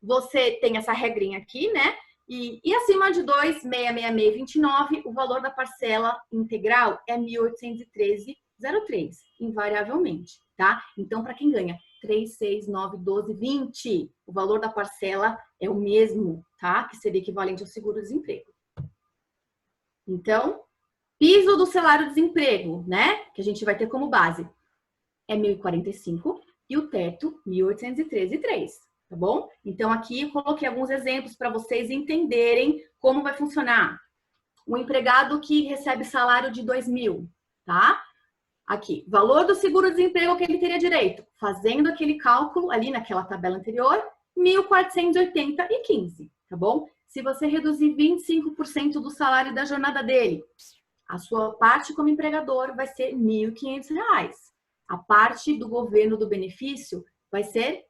você tem essa regrinha aqui, né? E acima de 2.666,29, o valor da parcela integral é 1.813,03, invariavelmente, tá? Então, para quem ganha 3, 6, 9, 12, 20, o valor da parcela é o mesmo, tá? Que seria equivalente ao seguro-desemprego. Então, piso do salário-desemprego, né? Que a gente vai ter como base é 1.045 e o teto 1.813,3, tá bom? Então, aqui eu coloquei alguns exemplos para vocês entenderem como vai funcionar. Um empregado que recebe salário de 2.000, tá? Aqui, valor do seguro-desemprego que ele teria direito. Fazendo aquele cálculo ali naquela tabela anterior, 1.480,15, tá bom? Se você reduzir 25% do salário da jornada dele, a sua parte como empregador vai ser R$ 1.500. A parte do governo do benefício vai ser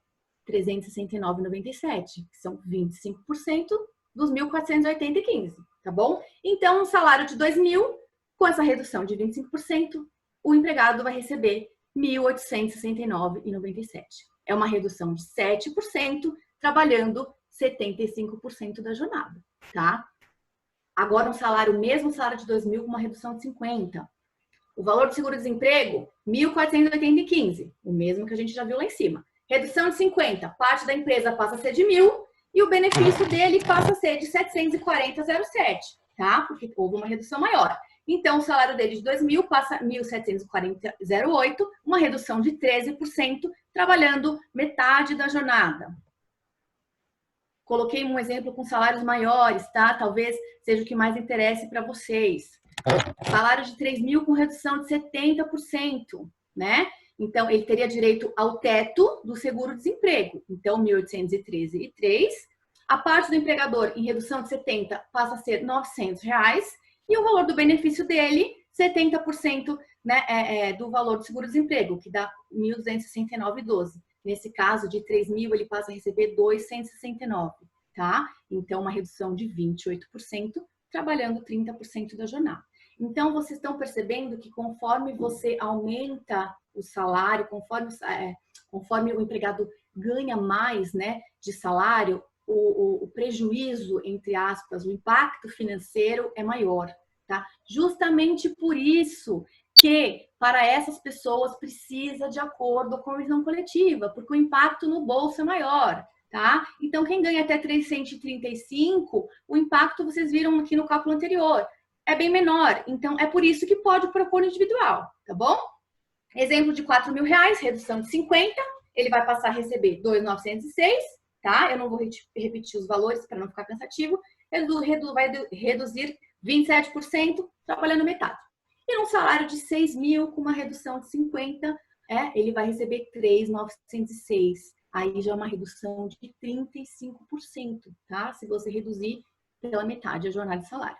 R$ 369,97, que são 25% dos 1.480,15, tá bom? Então, um salário de 2.000, com essa redução de 25%, o empregado vai receber R$ 1.869,97. É uma redução de 7%, trabalhando 75% da jornada, tá? Agora, um salário, mesmo salário de 2.000, com uma redução de 50%. O valor do seguro-desemprego, R$ 1.480,15, o mesmo que a gente já viu lá em cima. Redução de 50%, parte da empresa passa a ser de 1.000 e o benefício dele passa a ser de 740,07, tá? Porque houve uma redução maior. Então, o salário dele de 2.000 passa a 1.740,08, uma redução de 13%, trabalhando metade da jornada. Coloquei um exemplo com salários maiores, tá? Talvez seja o que mais interesse para vocês. Salário de 3.000 com redução de 70%, né? Então, ele teria direito ao teto do seguro-desemprego. Então, 1.813,03. A parte do empregador em redução de 70% passa a ser R$ 900. E o valor do benefício dele, 70%, né, do valor do seguro-desemprego, que dá R$ 1.269,12. Nesse caso, de 3.000, ele passa a receber R$ 269, tá? Então, uma redução de 28%, trabalhando 30% da jornada. Então, vocês estão percebendo que conforme você aumenta o salário, conforme o empregado ganha mais, né, de salário, o prejuízo, entre aspas, o impacto financeiro é maior, tá? Justamente por isso que para essas pessoas precisa de acordo com a visão coletiva, porque o impacto no bolso é maior, tá? Então, quem ganha até 335, o impacto vocês viram aqui no cálculo anterior, é bem menor. Então, é por isso que pode propor individual, tá bom? Exemplo de R$ 4.000, redução de 50, ele vai passar a receber 2.906, tá? Eu não vou repetir os valores para não ficar cansativo. Vai reduzir 27%, trabalhando metade. E num salário de 6.000, com uma redução de 50, ele vai receber 3.906. Aí já é uma redução de 35%, tá? Se você reduzir pela metade a jornada de salário.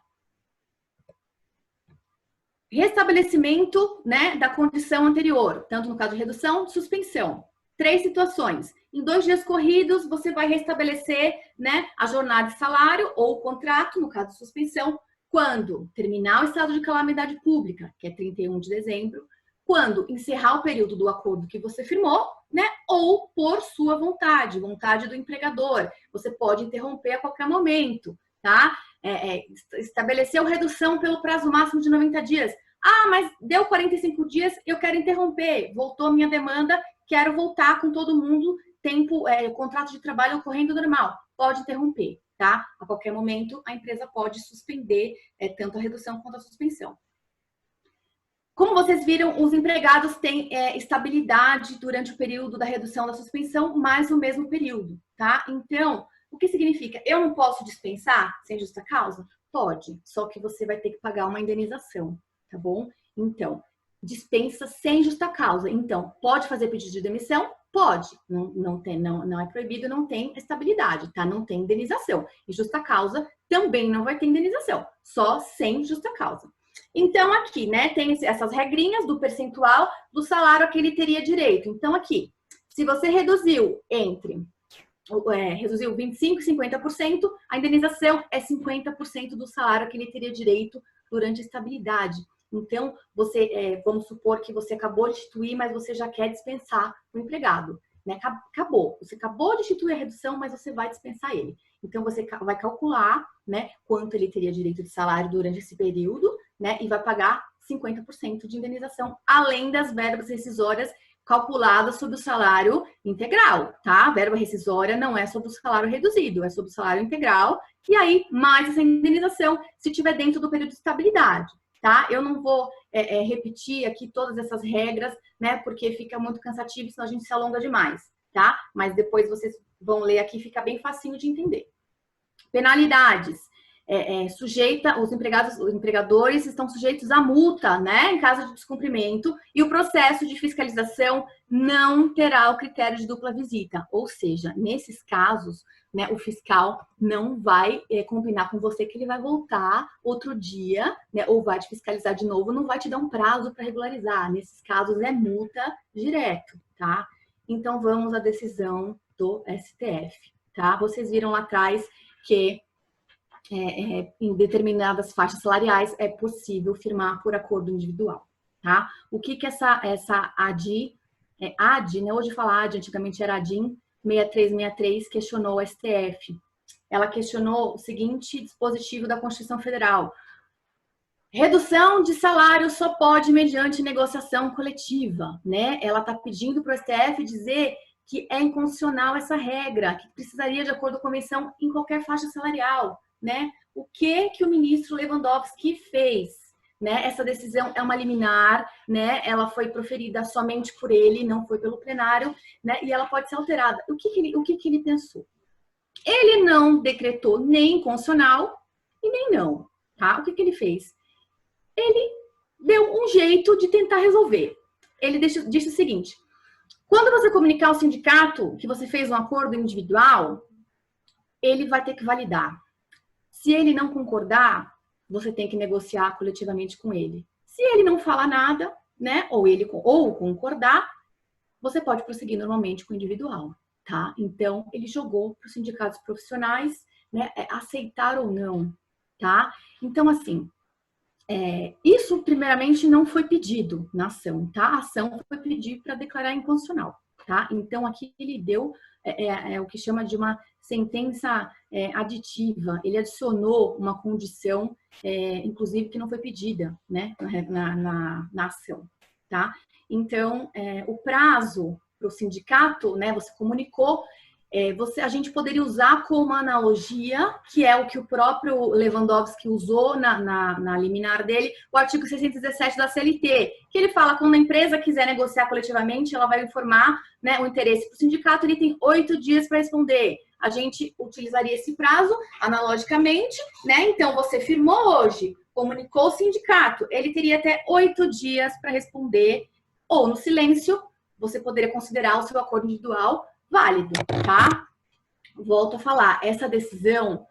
Restabelecimento, né, da condição anterior, tanto no caso de redução, suspensão. 3 situações. Em 2 dias corridos, você vai restabelecer, né, a jornada de salário ou o contrato, no caso de suspensão, quando terminar o estado de calamidade pública, que é 31 de dezembro, quando encerrar o período do acordo que você firmou, né, ou por sua vontade, vontade do empregador. Você pode interromper a qualquer momento, tá? Estabeleceu redução pelo prazo máximo de 90 dias. Ah, mas deu 45 dias, eu quero interromper. Voltou a minha demanda, quero voltar com todo mundo, contrato de trabalho ocorrendo normal. Pode interromper, tá? A qualquer momento, a empresa pode suspender tanto a redução quanto a suspensão. Como vocês viram, os empregados têm estabilidade durante o período da redução da suspensão, mais o mesmo período, tá? Então, o que significa? Eu não posso dispensar sem justa causa? Pode, só que você vai ter que pagar uma indenização, tá bom? Então, dispensa sem justa causa. Então, pode fazer pedido de demissão? Pode. Não é proibido, não tem estabilidade, tá? Não tem indenização. E justa causa também não vai ter indenização, só sem justa causa. Então, aqui, né, tem essas regrinhas do percentual do salário a que ele teria direito. Então, aqui, se você reduziu 25% e 50%, a indenização é 50% do salário que ele teria direito durante a estabilidade. Então, vamos supor que você acabou de instituir, mas você já quer dispensar o empregado, né? Acabou. Você acabou de instituir a redução, mas você vai dispensar ele. Então, você vai calcular, né, quanto ele teria direito de salário durante esse período, né, e vai pagar 50% de indenização, além das verbas rescisórias calculadas sobre o salário integral, tá? A verba rescisória não é sobre o salário reduzido, é sobre o salário integral, e aí mais essa indenização se estiver dentro do período de estabilidade, tá? Eu não vou repetir aqui todas essas regras, né, porque fica muito cansativo, senão a gente se alonga demais. tá? Mas depois vocês vão ler aqui, fica bem facinho de entender. Penalidades. Os empregadores estão sujeitos a multa, né, em caso de descumprimento, e o processo de fiscalização não terá o critério de dupla visita, ou seja, nesses casos, né, o fiscal não vai combinar com você que ele vai voltar outro dia, né, ou vai te fiscalizar de novo, não vai te dar um prazo para regularizar. Nesses casos é multa direto, tá? Então vamos à decisão do STF, tá? Vocês viram lá atrás que em determinadas faixas salariais é possível firmar por acordo individual, tá? O que essa ADI, né? Hoje fala ADI, antigamente era ADIM 6363, questionou o STF. Ela questionou o seguinte dispositivo da Constituição Federal: redução de salário só pode mediante negociação coletiva, né? Ela está pedindo para o STF dizer que é inconstitucional essa regra, que precisaria de acordo com a convenção em qualquer faixa salarial, né? O que o ministro Lewandowski fez, né? Essa decisão é uma liminar, né? Ela foi proferida somente por ele, não foi pelo plenário, né? E ela pode ser alterada. O que ele pensou? Ele não decretou nem constitucional e nem não, tá? O que ele fez? Ele deu um jeito de tentar resolver. Ele disse o seguinte: quando você comunicar ao sindicato que você fez um acordo individual, ele vai ter que validar. Se ele não concordar, você tem que negociar coletivamente com ele. Se ele não falar nada, né, ou concordar, você pode prosseguir normalmente com o individual, tá? Então, ele jogou para os sindicatos profissionais, né, aceitar ou não, tá? Então, assim, isso primeiramente não foi pedido na ação, tá? A ação foi pedir para declarar inconstitucional, tá? Então, aqui ele deu o que chama de uma sentença aditiva. Ele adicionou uma condição, inclusive, que não foi pedida, né, na ação, tá? Então, o prazo para o sindicato, né, você comunicou, a gente poderia usar como analogia, que é o que o próprio Lewandowski usou na liminar dele, o artigo 617 da CLT, que ele fala que quando a empresa quiser negociar coletivamente, ela vai informar, né, o interesse para o sindicato, ele tem 8 dias para responder. A gente utilizaria esse prazo analogicamente, né? Então, você firmou hoje, comunicou o sindicato, ele teria até 8 dias para responder, ou no silêncio, você poderia considerar o seu acordo individual válido, tá? Volto a falar, essa decisão,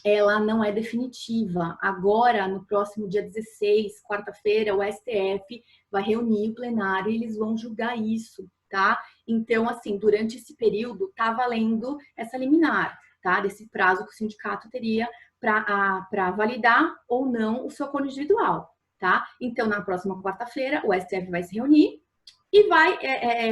ela não é definitiva. Agora, no próximo dia 16, quarta-feira, o STF vai reunir o plenário e eles vão julgar isso, tá? Então, assim, durante esse período, tá valendo essa liminar, tá? Desse prazo que o sindicato teria para validar ou não o seu acordo individual, tá? Então, na próxima quarta-feira, o STF vai se reunir e vai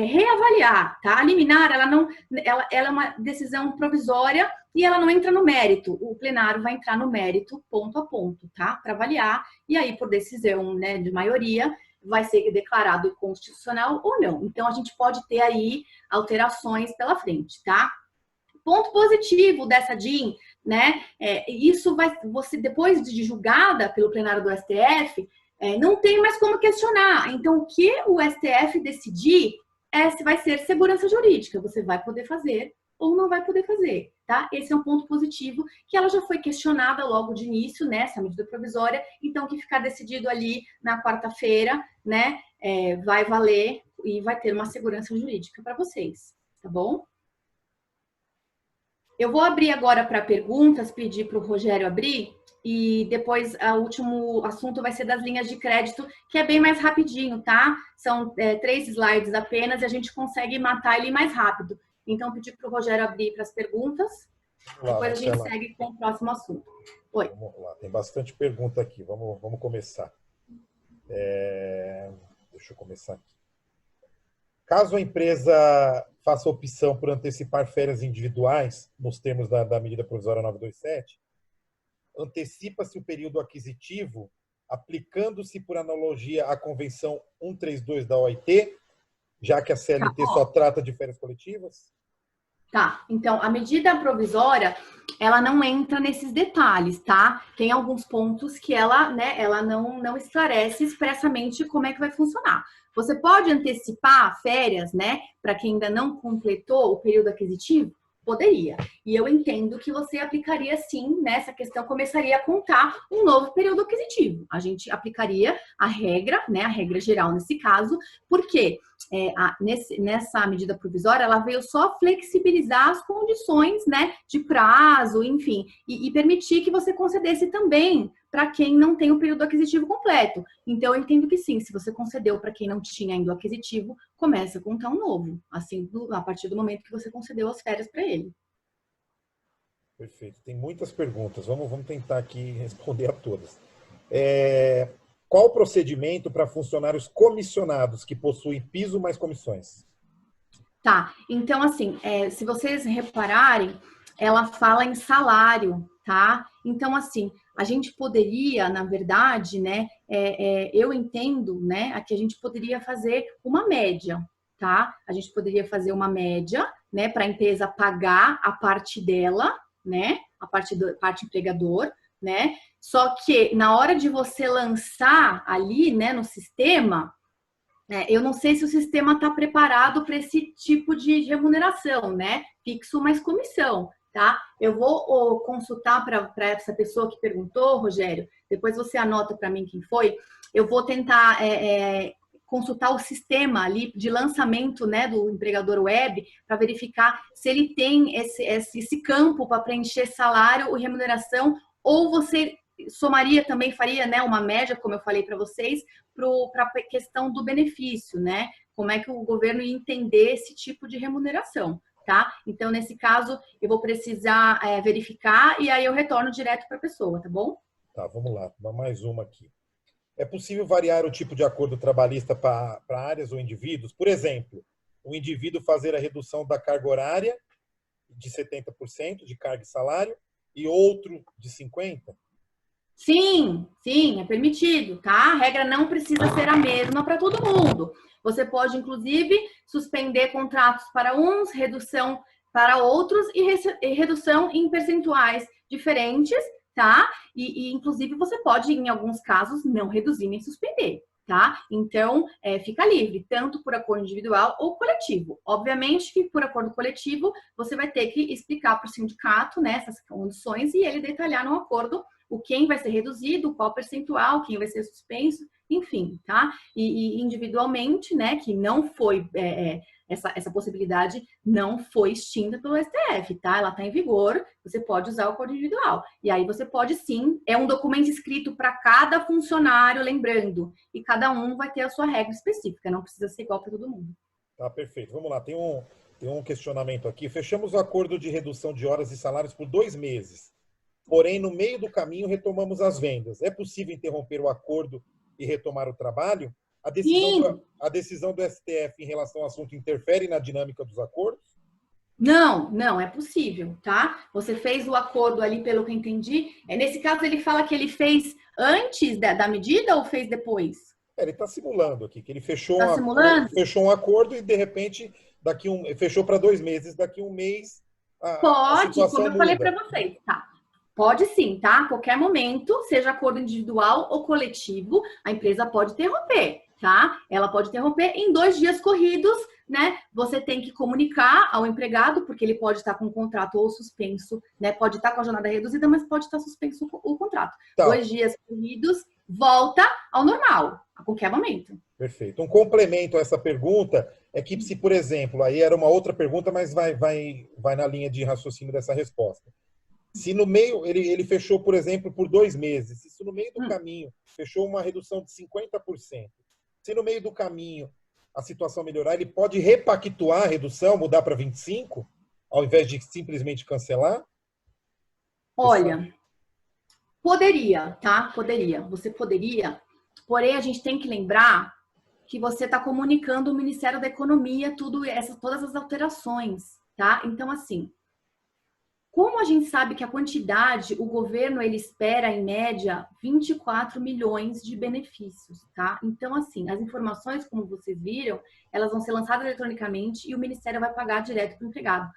reavaliar, tá? A liminar, ela é uma decisão provisória e ela não entra no mérito. O plenário vai entrar no mérito, ponto a ponto, tá? Para avaliar, e aí, por decisão, né, de maioria, vai ser declarado inconstitucional ou não. Então, a gente pode ter aí alterações pela frente, tá? Ponto positivo dessa DIN, né? Isso você, depois de julgada pelo plenário do STF, não tem mais como questionar. Então, o que o STF decidir se vai ser segurança jurídica. Você vai poder fazer ou não vai poder fazer, tá? Esse é um ponto positivo, que ela já foi questionada logo de início, né? Essa medida provisória. Então, o que ficar decidido ali na quarta-feira, né? Vai valer e vai ter uma segurança jurídica para vocês, tá bom? Eu vou abrir agora para perguntas, pedir para o Rogério abrir. E depois, o último assunto vai ser das linhas de crédito, que é bem mais rapidinho, tá? São 3 slides apenas e a gente consegue matar ele mais rápido. Então, pedir para o Rogério abrir para as perguntas. Depois a gente segue com o próximo assunto. Oi. Vamos lá, tem bastante pergunta aqui. Vamos começar. Deixa eu começar aqui. Caso a empresa faça opção por antecipar férias individuais, nos termos da medida provisória 927, antecipa-se o período aquisitivo, aplicando-se por analogia à Convenção 132 da OIT, já que a CLT só trata de férias coletivas? Tá, então a medida provisória, ela não entra nesses detalhes, tá? Tem alguns pontos que ela, né, ela não esclarece expressamente como é que vai funcionar. Você pode antecipar férias, né, para quem ainda não completou o período aquisitivo? Poderia. E eu entendo que você aplicaria sim nessa questão, começaria a contar um novo período aquisitivo. A gente aplicaria a regra, né, a regra geral nesse caso, porque nessa medida provisória, ela veio só flexibilizar as condições, né, de prazo, enfim, e permitir que você concedesse também para quem não tem o período aquisitivo completo. Então, eu entendo que sim, se você concedeu para quem não tinha ainda o aquisitivo, começa a contar um novo, assim, a partir do momento que você concedeu as férias para ele. Perfeito. Tem muitas perguntas. Vamos tentar aqui responder a todas. Qual o procedimento para funcionários comissionados que possuem piso mais comissões? Tá, então assim, se vocês repararem, ela fala em salário, tá? Então assim, a gente poderia, na verdade, né, eu entendo, né, aqui a gente poderia fazer uma média, tá? A gente poderia fazer uma média, né, para a empresa pagar a parte dela, né, a parte empregador, né? Só que na hora de você lançar ali, né, no sistema, eu não sei se o sistema está preparado para esse tipo de remuneração, né? Fixo mais comissão, tá? Eu vou consultar para essa pessoa que perguntou, Rogério, depois você anota para mim quem foi. Eu vou tentar consultar o sistema ali de lançamento, né, do empregador web para verificar se ele tem esse campo para preencher salário ou remuneração, ou você somaria também, faria, né, uma média, como eu falei para vocês, para a questão do benefício, né? Como é que o governo ia entender esse tipo de remuneração, tá? Então, nesse caso, eu vou precisar verificar e aí eu retorno direto para a pessoa, tá bom? Tá, vamos lá. Mais uma aqui. É possível variar o tipo de acordo trabalhista para áreas ou indivíduos? Por exemplo, o indivíduo fazer a redução da carga horária de 70% de carga e salário e outro de 50%? Sim, sim, é permitido, tá? A regra não precisa ser a mesma para todo mundo. Você pode, inclusive, suspender contratos para uns, redução para outros e redução em percentuais diferentes, tá? E inclusive, você pode, em alguns casos, não reduzir nem suspender, tá? Então, fica livre, tanto por acordo individual ou coletivo. Obviamente que por acordo coletivo, você vai ter que explicar para o sindicato, né, essas condições e ele detalhar no acordo quem vai ser reduzido, qual percentual, quem vai ser suspenso, enfim, tá? E individualmente, né, que não foi, essa possibilidade não foi extinta pelo STF, tá? Ela está em vigor, você pode usar o acordo individual. E aí você pode sim, é um documento escrito para cada funcionário, lembrando, e cada um vai ter a sua regra específica, não precisa ser igual para todo mundo. Tá, perfeito. Vamos lá, tem um questionamento aqui. Fechamos o acordo de redução de horas e salários por 2 meses. Porém, no meio do caminho, retomamos as vendas. É possível interromper o acordo e retomar o trabalho? A decisão do STF em relação ao assunto interfere na dinâmica dos acordos? Não, é possível, tá? Você fez o acordo ali, pelo que eu entendi. Nesse caso, ele fala que ele fez antes da medida ou fez depois? Ele está simulando aqui, que ele fechou, fechou um acordo e, de repente, fechou para 2 meses. Daqui um mês, a situação como eu falei para vocês, tá? Pode sim, tá? A qualquer momento, seja acordo individual ou coletivo, a empresa pode interromper, tá? Ela pode interromper em 2 dias corridos, né? Você tem que comunicar ao empregado, porque ele pode estar com o contrato ou suspenso, né? Pode estar com a jornada reduzida, mas pode estar suspenso o contrato. Tá. 2 dias corridos, volta ao normal, a qualquer momento. Perfeito. Um complemento a essa pergunta é que, se, por exemplo, aí era uma outra pergunta, mas vai na linha de raciocínio dessa resposta. Se no meio, ele fechou, por exemplo, por 2 meses, se no meio do caminho fechou uma redução de 50%, se no meio do caminho a situação melhorar, ele pode repactuar a redução, mudar para 25%, ao invés de simplesmente cancelar? Olha, poderia, tá? Você poderia, porém a gente tem que lembrar que você está comunicando o Ministério da Economia todas as alterações, tá? Então, assim, como a gente sabe que a quantidade, o governo, ele espera, em média, 24 milhões de benefícios, tá? Então, assim, as informações, como vocês viram, elas vão ser lançadas eletronicamente e o Ministério vai pagar direto para o empregado.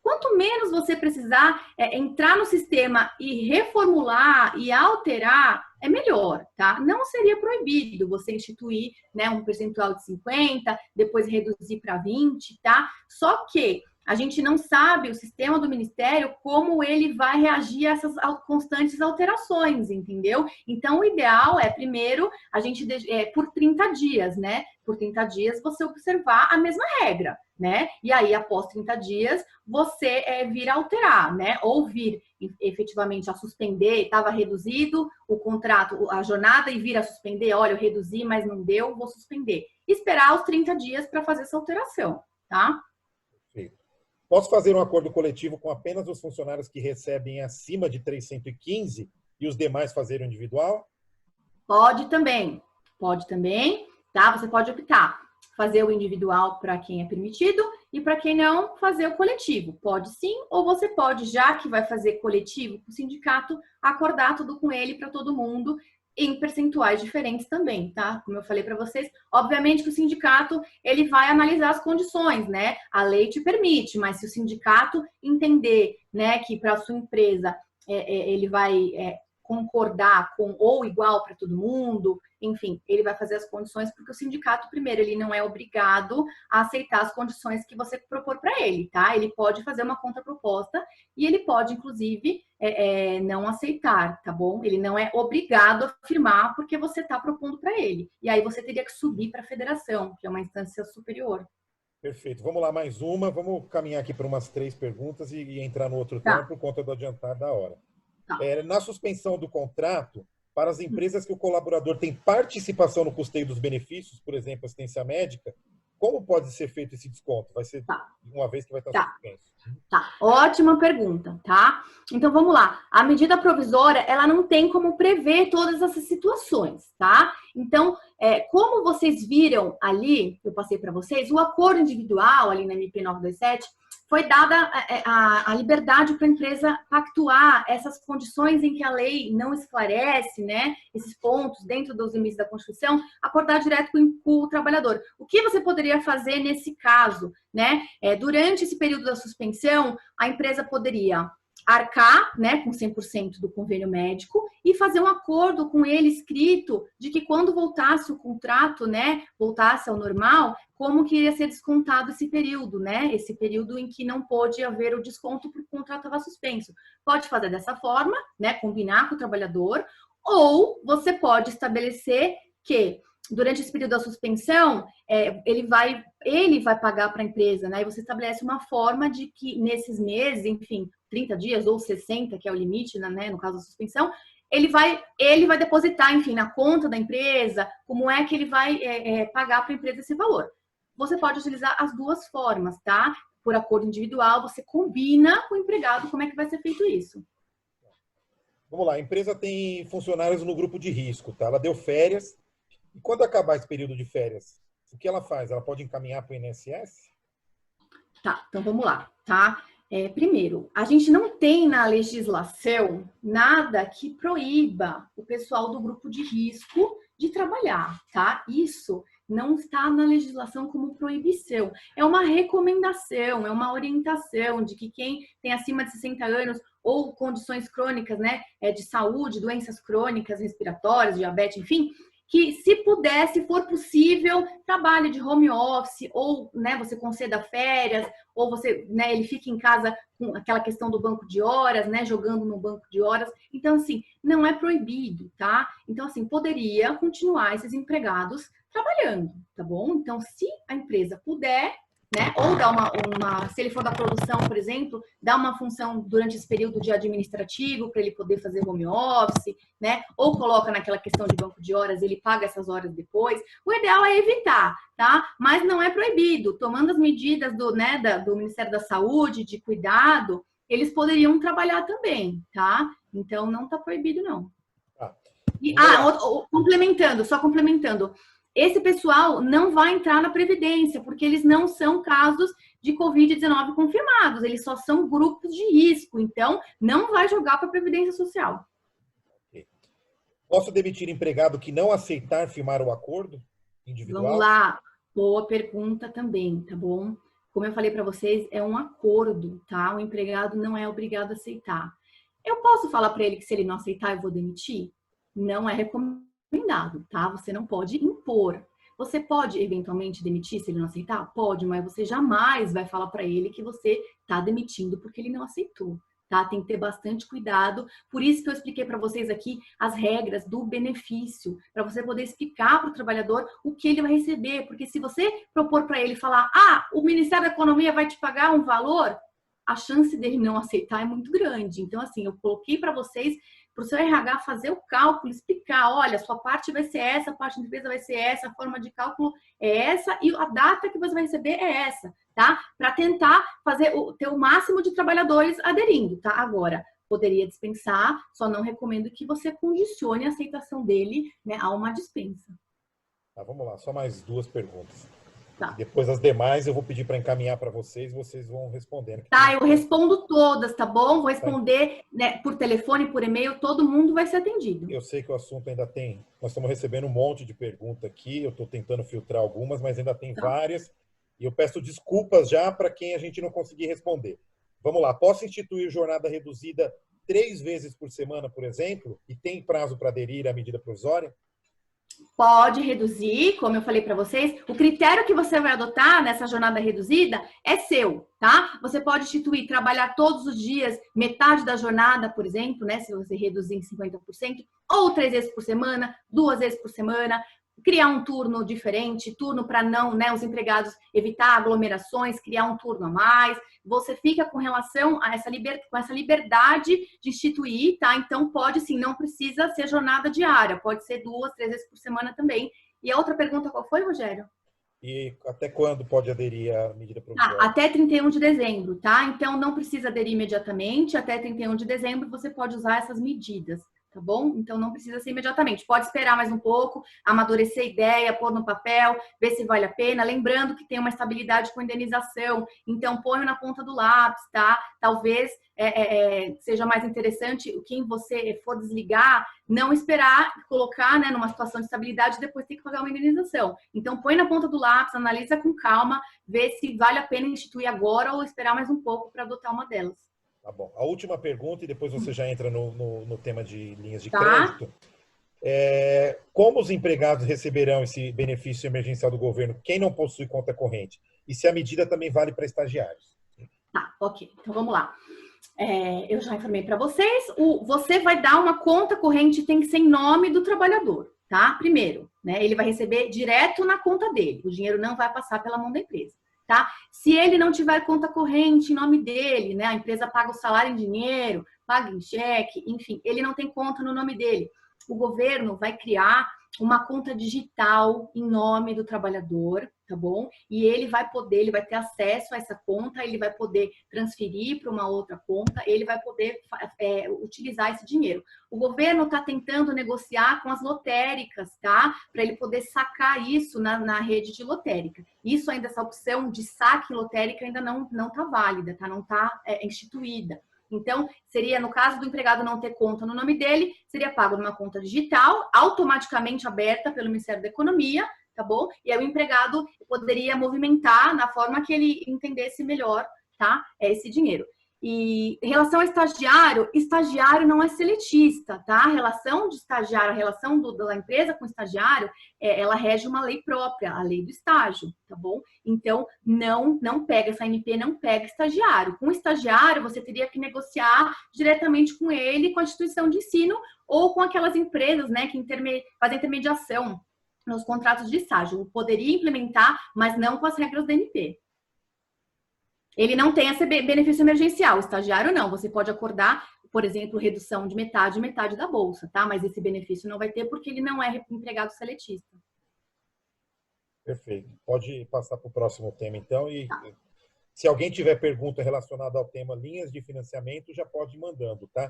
Quanto menos você precisar entrar no sistema e reformular e alterar, é melhor, tá? Não seria proibido você instituir, né, um percentual de 50, depois reduzir para 20, tá? Só que a gente não sabe, o sistema do Ministério, como ele vai reagir a essas constantes alterações, entendeu? Então, o ideal é, primeiro, a gente, por 30 dias, né? Por 30 dias, você observar a mesma regra, né? E aí, após 30 dias, você vir a alterar, né? Ou vir efetivamente a suspender, estava reduzido o contrato, a jornada, e vir a suspender, olha, eu reduzi, mas não deu, vou suspender. Esperar os 30 dias para fazer essa alteração, tá? Perfeito. Posso fazer um acordo coletivo com apenas os funcionários que recebem acima de 315 e os demais fazer o individual? Pode também, tá? Você pode optar, fazer o individual para quem é permitido e para quem não, fazer o coletivo. Pode sim, ou você pode, já que vai fazer coletivo com o sindicato, acordar tudo com ele para todo mundo, em percentuais diferentes também, tá? Como eu falei para vocês, obviamente que o sindicato, ele vai analisar as condições, né? A lei te permite, mas se o sindicato entender, né, que para a sua empresa ele vai concordar com ou igual para todo mundo, enfim, ele vai fazer as condições, porque o sindicato, primeiro, ele não é obrigado a aceitar as condições que você propor para ele, tá? Ele pode fazer uma contraproposta e ele pode, inclusive, não aceitar, tá bom? Ele não é obrigado a firmar porque você está propondo para ele. E aí você teria que subir para a federação, que é uma instância superior. Perfeito. Vamos lá, mais uma. Vamos caminhar aqui para umas 3 perguntas e entrar no outro tema por conta do adiantar da hora. Tá. Na suspensão do contrato, para as empresas que o colaborador tem participação no custeio dos benefícios, por exemplo, assistência médica, como pode ser feito esse desconto? Vai ser uma vez que vai estar suspenso? Tá, ótima pergunta, tá? Então, vamos lá. A medida provisória, ela não tem como prever todas essas situações, tá? Então, como vocês viram ali, eu passei para vocês, o acordo individual ali na MP 927, foi dada a liberdade para a empresa pactuar essas condições em que a lei não esclarece, né? Esses pontos dentro dos limites da Constituição, acordar direto com o trabalhador. O que você poderia fazer nesse caso, né? Durante esse período da suspensão, a empresa poderia arcar, né, com 100% do convênio médico e fazer um acordo com ele escrito de que quando voltasse o contrato, né, voltasse ao normal, como que iria ser descontado esse período, né, esse período em que não pôde haver o desconto porque o contrato estava suspenso. Pode fazer dessa forma, né, combinar com o trabalhador, ou você pode estabelecer que durante esse período da suspensão, ele vai pagar para a empresa, né? E você estabelece uma forma de que nesses meses, enfim, 30 dias ou 60, que é o limite, né, no caso da suspensão, ele vai depositar, enfim, na conta da empresa, como é que ele vai pagar para a empresa esse valor. Você pode utilizar as duas formas, tá? Por acordo individual, você combina com o empregado como é que vai ser feito isso. Vamos lá, a empresa tem funcionários no grupo de risco, tá? Ela deu férias. E quando acabar esse período de férias, o que ela faz? Ela pode encaminhar para o INSS? Tá, então vamos lá, tá? Primeiro, a gente não tem na legislação nada que proíba o pessoal do grupo de risco de trabalhar, tá? Isso não está na legislação como proibição. É uma recomendação, é uma orientação de que quem tem acima de 60 anos ou condições crônicas, né, de saúde, doenças crônicas, respiratórias, diabetes, enfim, que se puder, se for possível, trabalhe de home office, ou, né, você conceda férias, ou você, né, ele fica em casa com aquela questão do banco de horas, né, jogando no banco de horas. Então, assim, não é proibido, tá? Então, assim, poderia continuar esses empregados trabalhando, tá bom? Então, se a empresa puder, né, ou dar se ele for da produção, por exemplo, dar uma função durante esse período de administrativo para ele poder fazer home office, né, ou coloca naquela questão de banco de horas, ele paga essas horas depois. O ideal é evitar, tá? Mas não é proibido. Tomando as medidas do Ministério da Saúde, de cuidado, eles poderiam trabalhar também, tá? Então, não está proibido, não. E, complementando, esse pessoal não vai entrar na Previdência, porque eles não são casos de Covid-19 confirmados, eles só são grupos de risco, então não vai jogar para a Previdência Social. Posso demitir empregado que não aceitar firmar o acordo individual? Vamos lá, boa pergunta também, tá bom? como eu falei para vocês, é um acordo, tá? O empregado não é obrigado a aceitar. Eu posso falar para ele que se ele não aceitar, eu vou demitir? Não é recomendado, tá? Você não pode impor. Você pode, eventualmente, demitir se ele não aceitar? Pode, mas você jamais vai falar para ele que você está demitindo porque ele não aceitou, tá? Tem que ter bastante cuidado. Por isso que eu expliquei para vocês aqui as regras do benefício, para você poder explicar para o trabalhador o que ele vai receber. Porque se você propor para ele falar, o Ministério da Economia vai te pagar um valor, a chance dele não aceitar é muito grande. Então, assim, eu coloquei para vocês, para o seu RH fazer o cálculo, explicar, olha, sua parte vai ser essa, a parte da empresa vai ser essa, a forma de cálculo é essa e a data que você vai receber é essa, tá? Para tentar ter o máximo de trabalhadores aderindo, tá? Agora, poderia dispensar, só não recomendo que você condicione a aceitação dele, né, a uma dispensa. Tá, vamos lá, só mais 2 perguntas. Tá. Depois as demais eu vou pedir para encaminhar para vocês vão respondendo. Tá, eu respondo todas, tá bom? Vou responder, né, por telefone, por e-mail, todo mundo vai ser atendido. Eu sei que o assunto ainda tem... Nós estamos recebendo um monte de perguntas aqui, eu estou tentando filtrar algumas, mas ainda tem várias. E eu peço desculpas já para quem a gente não conseguir responder. Vamos lá, posso instituir jornada reduzida 3 vezes por semana, por exemplo? E tem prazo para aderir à medida provisória? Pode reduzir, como eu falei para vocês, o critério que você vai adotar nessa jornada reduzida é seu, tá? Você pode instituir trabalhar todos os dias, metade da jornada, por exemplo, né? Se você reduzir em 50%, ou 3 vezes por semana, 2 vezes por semana, criar um turno diferente, turno para não, né, os empregados evitar aglomerações, criar um turno a mais. Você fica com relação a com essa liberdade de instituir, tá? Então pode sim, não precisa ser jornada diária, pode ser 2, 3 vezes por semana também. E a outra pergunta qual foi, Rogério? E até quando pode aderir à medida provisória? Até 31 de dezembro, tá? Então não precisa aderir imediatamente, até 31 de dezembro você pode usar essas medidas. Tá bom? Então não precisa ser imediatamente. Pode esperar mais um pouco, amadurecer a ideia, pôr no papel, ver se vale a pena. Lembrando que tem uma estabilidade com indenização, então põe na ponta do lápis, tá? Talvez seja mais interessante quem você for desligar, não esperar colocar, né, numa situação de estabilidade e depois ter que pagar uma indenização. Então põe na ponta do lápis, analisa com calma, vê se vale a pena instituir agora ou esperar mais um pouco para adotar uma delas. Tá bom. A última pergunta, e depois você já entra no tema de linhas de crédito. Como os empregados receberão esse benefício emergencial do governo, quem não possui conta corrente? E se a medida também vale para estagiários? Tá, ok. Então vamos lá. Eu já informei para vocês. Você vai dar uma conta corrente, tem que ser em nome do trabalhador, tá? Primeiro, né? Ele vai receber direto na conta dele. O dinheiro não vai passar pela mão da empresa. Tá? Se ele não tiver conta corrente em nome dele, né? A empresa paga o salário em dinheiro, paga em cheque, enfim, ele não tem conta no nome dele. O governo vai criar uma conta digital em nome do trabalhador, tá bom? E ele vai ter acesso a essa conta, ele vai poder transferir para uma outra conta, ele vai poder utilizar esse dinheiro. O governo está tentando negociar com as lotéricas, tá? Para ele poder sacar isso na rede de lotérica. Isso ainda, essa opção de saque em lotérica ainda não está válida, tá? Não está instituída. Então, seria, no caso do empregado não ter conta no nome dele, seria pago numa conta digital, automaticamente aberta pelo Ministério da Economia, tá bom? E aí o empregado poderia movimentar na forma que ele entendesse melhor, tá? Esse dinheiro. E em relação ao estagiário não é seletista, tá? A relação de estagiário, a relação da empresa com o estagiário, ela rege uma lei própria, a lei do estágio, tá bom? Então, não pega, essa MP não pega estagiário. Com o estagiário, você teria que negociar diretamente com ele, com a instituição de ensino ou com aquelas empresas, né, que fazem intermediação nos contratos de estágio. Poderia implementar, mas não com as regras da MP. Ele não tem esse benefício emergencial, o estagiário não. Você pode acordar, por exemplo, redução de metade da bolsa, tá? Mas esse benefício não vai ter porque ele não é empregado seletista. Perfeito. Pode passar para o próximo tema, então. E se alguém tiver pergunta relacionada ao tema linhas de financiamento, já pode ir mandando, tá?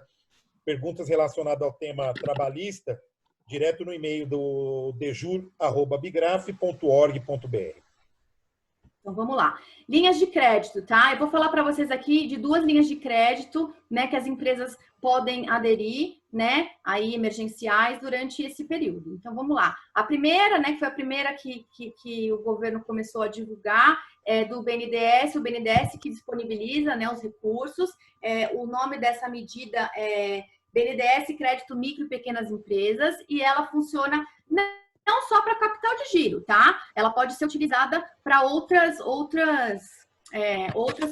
Perguntas relacionadas ao tema trabalhista, direto no e-mail do dejur@bigraf.org.br. Então, vamos lá. Linhas de crédito, tá? Eu vou falar para vocês aqui de 2 linhas de crédito, né, que as empresas podem aderir, né, aí emergenciais durante esse período. Então, vamos lá. A primeira, né, que foi a primeira que o governo começou a divulgar, é do BNDES, o BNDES que disponibiliza, né, os recursos. O nome dessa medida é BNDES Crédito Micro e Pequenas Empresas, e ela funciona não só para capital de giro, tá? Ela pode ser utilizada para outras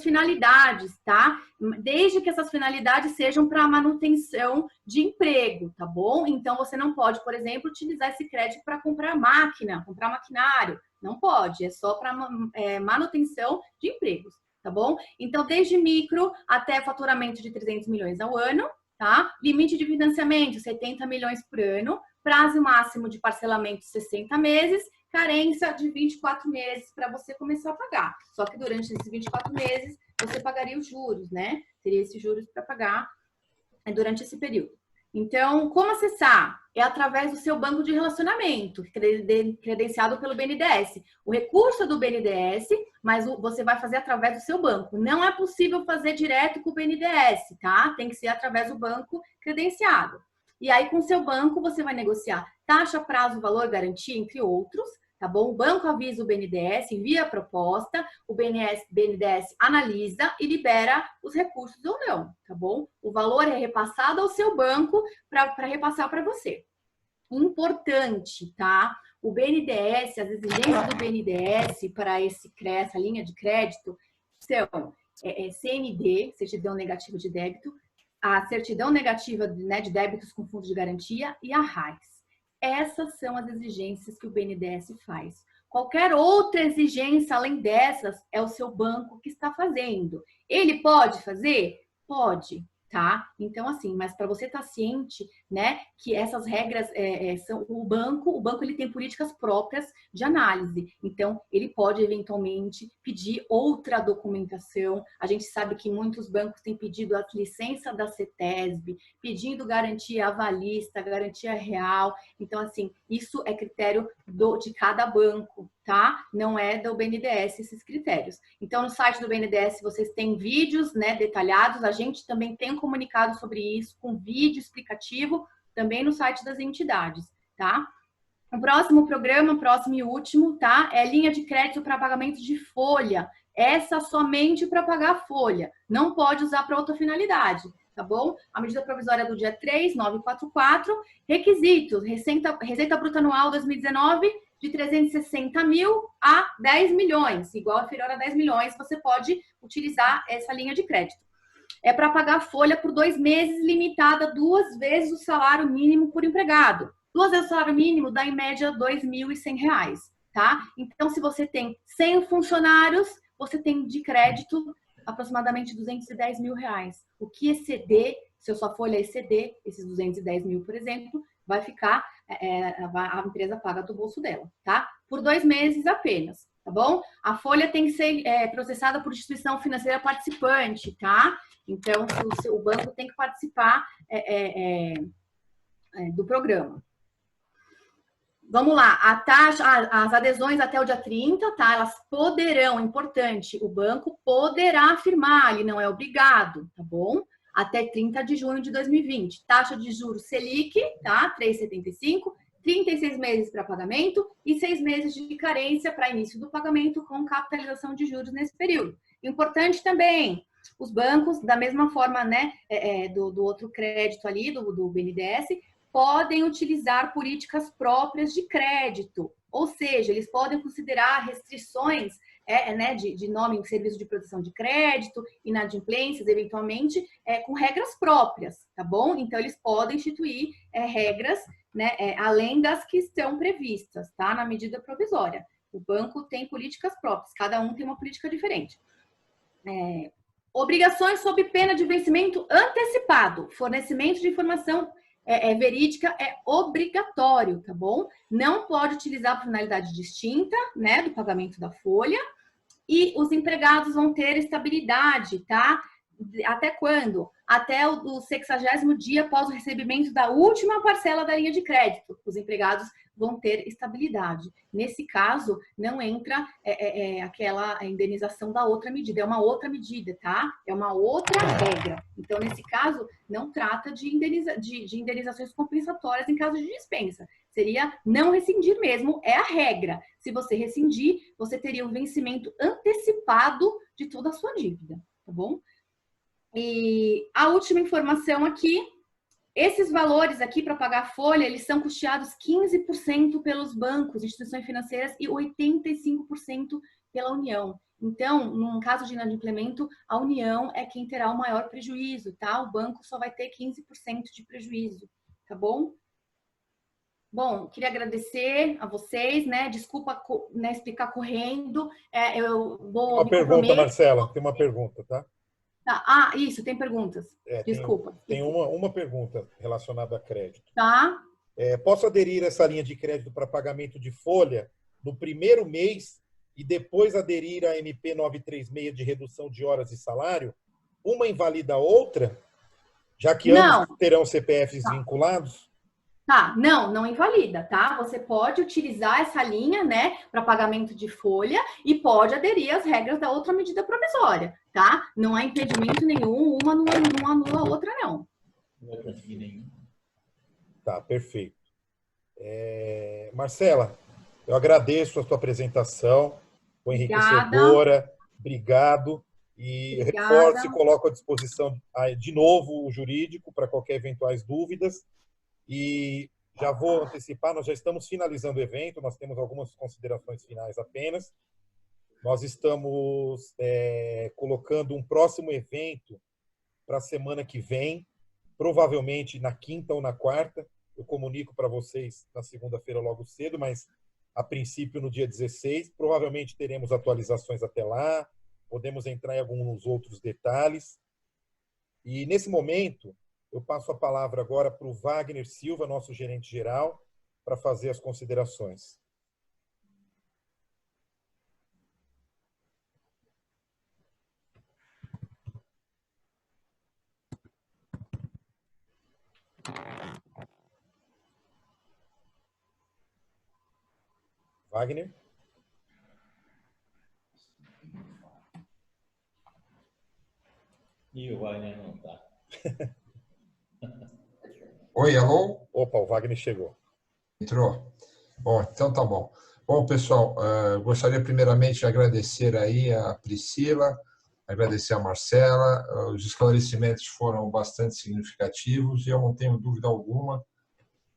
finalidades, tá? Desde que essas finalidades sejam para manutenção de emprego, tá bom? Então, você não pode, por exemplo, utilizar esse crédito para comprar máquina, comprar maquinário. Não pode, é só para manutenção de empregos, tá bom? Então, desde micro até faturamento de 300 milhões ao ano, tá? Limite de financiamento, 70 milhões por ano. Prazo máximo de parcelamento 60 meses, carência de 24 meses para você começar a pagar. Só que durante esses 24 meses, você pagaria os juros, né? Teria esses juros para pagar durante esse período. Então, como acessar? É através do seu banco de relacionamento, credenciado pelo BNDES. O recurso é do BNDES, mas você vai fazer através do seu banco. Não é possível fazer direto com o BNDES, tá? Tem que ser através do banco credenciado. E aí, com o seu banco, você vai negociar taxa, prazo, valor, garantia, entre outros, tá bom? O banco avisa o BNDES, envia a proposta, o BNDES analisa e libera os recursos ou não, tá bom? O valor é repassado ao seu banco para repassar para você. Importante, tá? O BNDES, as exigências do BNDES para essa linha de crédito são CND, certidão negativa de débito, a certidão negativa, né, de débitos com fundo de garantia e a RAIS. Essas são as exigências que o BNDES faz. Qualquer outra exigência além dessas é o seu banco que está fazendo. Ele pode fazer? Pode, tá? Então, assim, mas para você estar ciente, né, que essas regras são o banco ele tem políticas próprias de análise. Então, ele pode eventualmente pedir outra documentação. A gente sabe que muitos bancos têm pedido a licença da CETESB, pedindo garantia avalista, garantia real. Então, assim, isso é critério de cada banco, tá? Não é do BNDES esses critérios. Então, no site do BNDES vocês têm vídeos, né, detalhados. A gente também tem um comunicado sobre isso, com vídeo explicativo, também no site das entidades, tá? O próximo programa, próximo e último, tá? É linha de crédito para pagamento de folha. Essa somente para pagar folha. Não pode usar para outra finalidade, tá bom? A medida provisória do dia 3944. Requisitos: Receita Bruta Anual 2019 de 360 mil a 10 milhões. Igual inferior a 10 milhões, você pode utilizar essa linha de crédito. É para pagar folha por 2 meses, limitada 2 vezes o salário mínimo por empregado. 2 vezes o salário mínimo dá, em média, R$ 2.100, tá? Então, se você tem 100 funcionários, você tem de crédito aproximadamente R$210 mil. O que exceder, se a sua folha exceder esses 210 mil, por exemplo, vai ficar, a empresa paga do bolso dela, tá? Por 2 meses apenas, tá bom? A folha tem que ser processada por instituição financeira participante, tá? Então, o banco tem que participar do programa. Vamos lá, a taxa, as adesões até o dia 30, tá? Elas poderão, importante, o banco poderá afirmar, ele não é obrigado, tá bom? Até 30 de junho de 2020. Taxa de juros Selic, tá? 3,75, 36 meses para pagamento e 6 meses de carência para início do pagamento com capitalização de juros nesse período. Importante também, os bancos, da mesma forma, né, do outro crédito ali, do BNDES, podem utilizar políticas próprias de crédito, ou seja, eles podem considerar restrições né, de nome em serviço de proteção de crédito, inadimplências, eventualmente, com regras próprias, tá bom? Então, eles podem instituir regras, né, além das que estão previstas, tá? Na medida provisória. O banco tem políticas próprias, cada um tem uma política diferente. Obrigações sob pena de vencimento antecipado, fornecimento de informação verídica é obrigatório, tá bom? Não pode utilizar a finalidade distinta, né, do pagamento da folha, e os empregados vão ter estabilidade, tá? até quando? Até o 60º dia após o recebimento da última parcela da linha de crédito. Os empregados vão ter estabilidade. Nesse caso, não entra aquela indenização da outra medida. É uma outra medida, tá? É uma outra regra. Então, nesse caso, não trata de indenizações compensatórias em caso de dispensa. Seria não rescindir mesmo, é a regra. Se você rescindir, você teria um vencimento antecipado de toda a sua dívida, tá bom? E a última informação aqui, esses valores aqui para pagar a folha, eles são custeados 15% pelos bancos, instituições financeiras e 85% pela União. Então, num caso de inadimplemento, a União é quem terá o maior prejuízo, tá? O banco só vai ter 15% de prejuízo, tá bom? Bom, queria agradecer a vocês, né? Desculpa, né, explicar correndo. Eu vou. Uma pergunta, Marcela, tem uma pergunta, tá? Tá. Ah, isso, tem perguntas. Desculpa. Tem uma pergunta relacionada a crédito. Tá. Posso aderir a essa linha de crédito para pagamento de folha no primeiro mês e depois aderir à MP 936 de redução de horas e salário? Uma invalida a outra, já que ambos terão CPFs vinculados? Tá, não invalida, tá? Você pode utilizar essa linha, né, para pagamento de folha e pode aderir às regras da outra medida provisória, tá? Não há impedimento nenhum, uma não anula a outra, não. Tá, perfeito. Marcela, eu agradeço a sua apresentação, foi enriquecedora, obrigado. E reforço e coloco à disposição de novo o jurídico para qualquer eventuais dúvidas. E já vou antecipar, nós já estamos finalizando o evento, nós temos algumas considerações finais apenas. Nós estamos colocando um próximo evento para a semana que vem, provavelmente na quinta ou na quarta. Eu comunico para vocês na segunda-feira logo cedo, mas a princípio no dia 16. Provavelmente teremos atualizações até lá, podemos entrar em alguns outros detalhes. E nesse momento, eu passo a palavra agora para o Wagner Silva, nosso gerente-geral, para fazer as considerações. Wagner? E o Wagner não está. Oi, alô? Opa, o Wagner chegou. Entrou? Bom, então tá bom. Bom, pessoal, gostaria primeiramente de agradecer aí a Priscila, agradecer a Marcela. Os esclarecimentos foram bastante significativos e eu não tenho dúvida alguma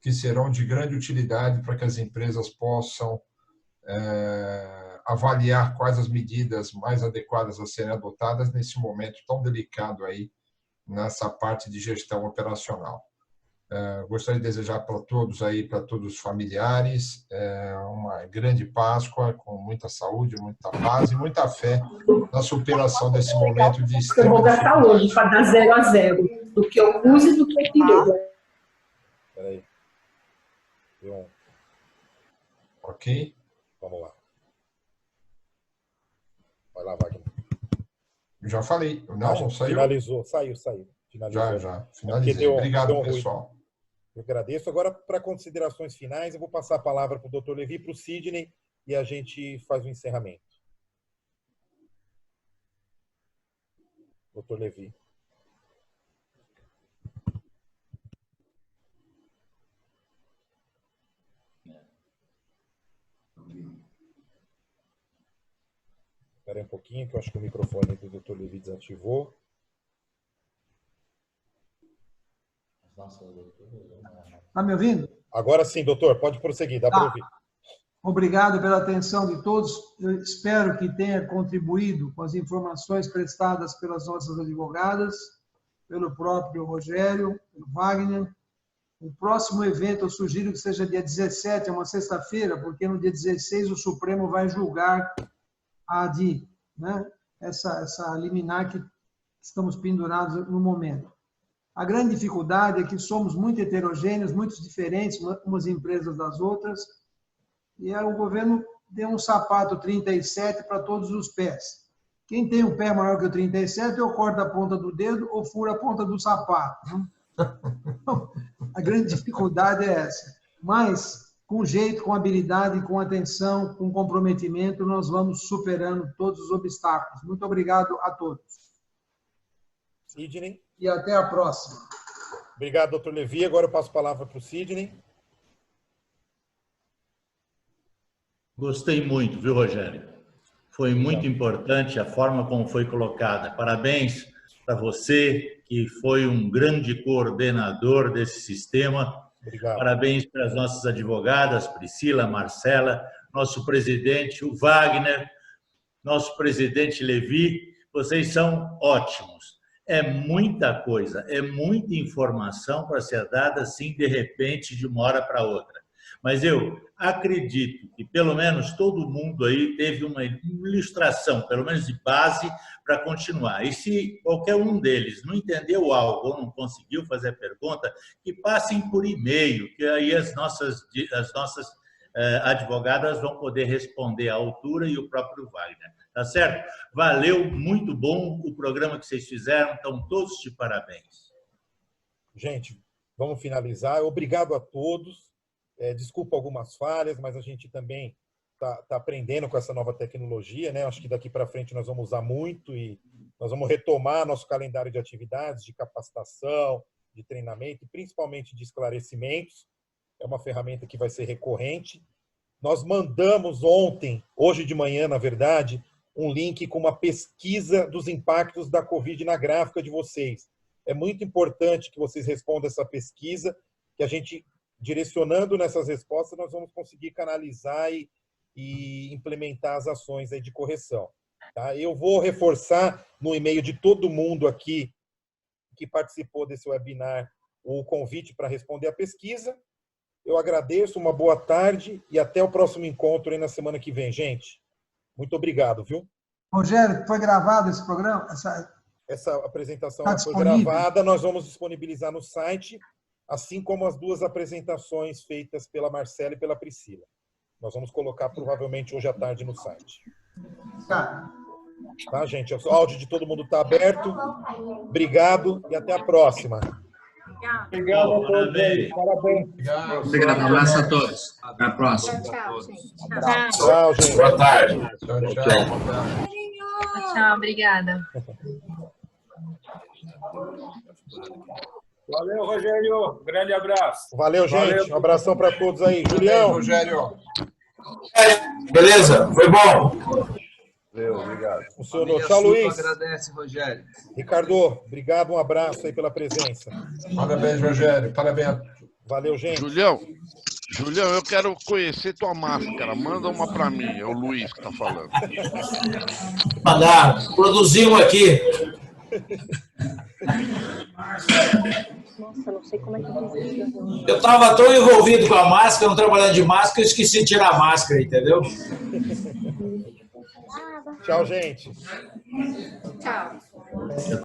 que serão de grande utilidade para que as empresas possam avaliar quais as medidas mais adequadas a serem adotadas nesse momento tão delicado aí, nessa parte de gestão operacional. Gostaria de desejar para todos aí, para todos os familiares, uma grande Páscoa com muita saúde, muita paz e muita fé na superação desse momento de extrema dificuldade. Eu vou gastar hoje para dar 0 a 0, do que eu use e do que eu tirei. Espera aí. Ok? Vamos lá. Vai lá, Wagner. Já falei. Não saiu? Finalizou, saiu. Finalizou. Já. Finalizei. Obrigado, pessoal. Eu agradeço. Agora, para considerações finais, eu vou passar a palavra para o Dr. Levi, para o Sidney, e a gente faz o encerramento. Dr. Levi. Espera aí um pouquinho, que eu acho que o microfone do Dr. Levi desativou. Está me ouvindo? Agora sim, doutor, pode prosseguir, dá para ouvir. Obrigado pela atenção de todos. Eu espero que tenha contribuído com as informações prestadas pelas nossas advogadas, pelo próprio Rogério, pelo Wagner. O próximo evento eu sugiro que seja dia 17, é uma sexta-feira, porque no dia 16 o Supremo vai julgar a ADI, né? essa liminar que estamos pendurados no momento. A grande dificuldade é que somos muito heterogêneos, muito diferentes umas empresas das outras, e o governo deu um sapato 37 para todos os pés. Quem tem um pé maior que o 37, ou corta a ponta do dedo ou fura a ponta do sapato. Né? A grande dificuldade é essa. Mas, com jeito, com habilidade, com atenção, com comprometimento, nós vamos superando todos os obstáculos. Muito obrigado a todos. Sidney. E até a próxima. Obrigado, doutor Levi. Agora eu passo a palavra para o Sidney. Gostei muito, viu, Rogério? Foi muito importante a forma como foi colocada. Parabéns para você, que foi um grande coordenador desse sistema. Obrigado. Parabéns para as nossas advogadas, Priscila, Marcela, nosso presidente, o Wagner, nosso presidente Levi. Vocês são ótimos. É muita coisa, é muita informação para ser dada assim, de repente, de uma hora para outra. Mas eu acredito que, pelo menos, todo mundo aí teve uma ilustração, pelo menos de base, para continuar. E se qualquer um deles não entendeu algo ou não conseguiu fazer a pergunta, que passem por e-mail, que aí as nossas advogadas vão poder responder à altura e o próprio Wagner. Tá certo? Valeu, muito bom o programa que vocês fizeram, estão todos de parabéns. Gente, vamos finalizar. Obrigado a todos. Desculpa algumas falhas, mas a gente também está aprendendo com essa nova tecnologia, né? Acho que daqui para frente nós vamos usar muito e nós vamos retomar nosso calendário de atividades, de capacitação, de treinamento e principalmente de esclarecimentos. É uma ferramenta que vai ser recorrente. Nós mandamos ontem, hoje de manhã, na verdade, um link com uma pesquisa dos impactos da Covid na gráfica de vocês. É muito importante que vocês respondam essa pesquisa, que a gente, direcionando nessas respostas, nós vamos conseguir canalizar e implementar as ações aí de correção. Tá? Eu vou reforçar no e-mail de todo mundo aqui que participou desse webinar o convite para responder a pesquisa. Eu agradeço, uma boa tarde e até o próximo encontro aí na semana que vem, gente. Muito obrigado, viu? Rogério, foi gravado esse programa? Essa apresentação Tá foi disponível? gravada, nós vamos disponibilizar no site, assim como as duas apresentações feitas pela Marcela e pela Priscila. Nós vamos colocar provavelmente hoje à tarde no site. Tá. Tá, gente? O áudio de todo mundo está aberto. Obrigado e até a próxima. Obrigado a todos. Parabéns. Obrigado. Um abraço a todos. Até a próxima. Tchau, gente. Tchau, gente. Boa tarde. Tchau, obrigada. Valeu, Rogério. Grande abraço. Valeu, gente. Valeu. Um abração para todos aí. Julião. Rogério. Beleza? Foi bom. Obrigado. Funcionou. Tchau, Luiz. Agradece, Rogério. Ricardo, obrigado. Um abraço aí pela presença. Parabéns, Rogério. Parabéns. Valeu, gente. Julião, eu quero conhecer tua máscara. Manda uma para mim. É o Luiz que tá falando. Mandar. Produzimos aqui. Nossa, não sei como é que fez isso. Eu estava tão envolvido com a máscara, não trabalhando de máscara, eu esqueci de tirar a máscara, entendeu? Tchau, gente. Tchau.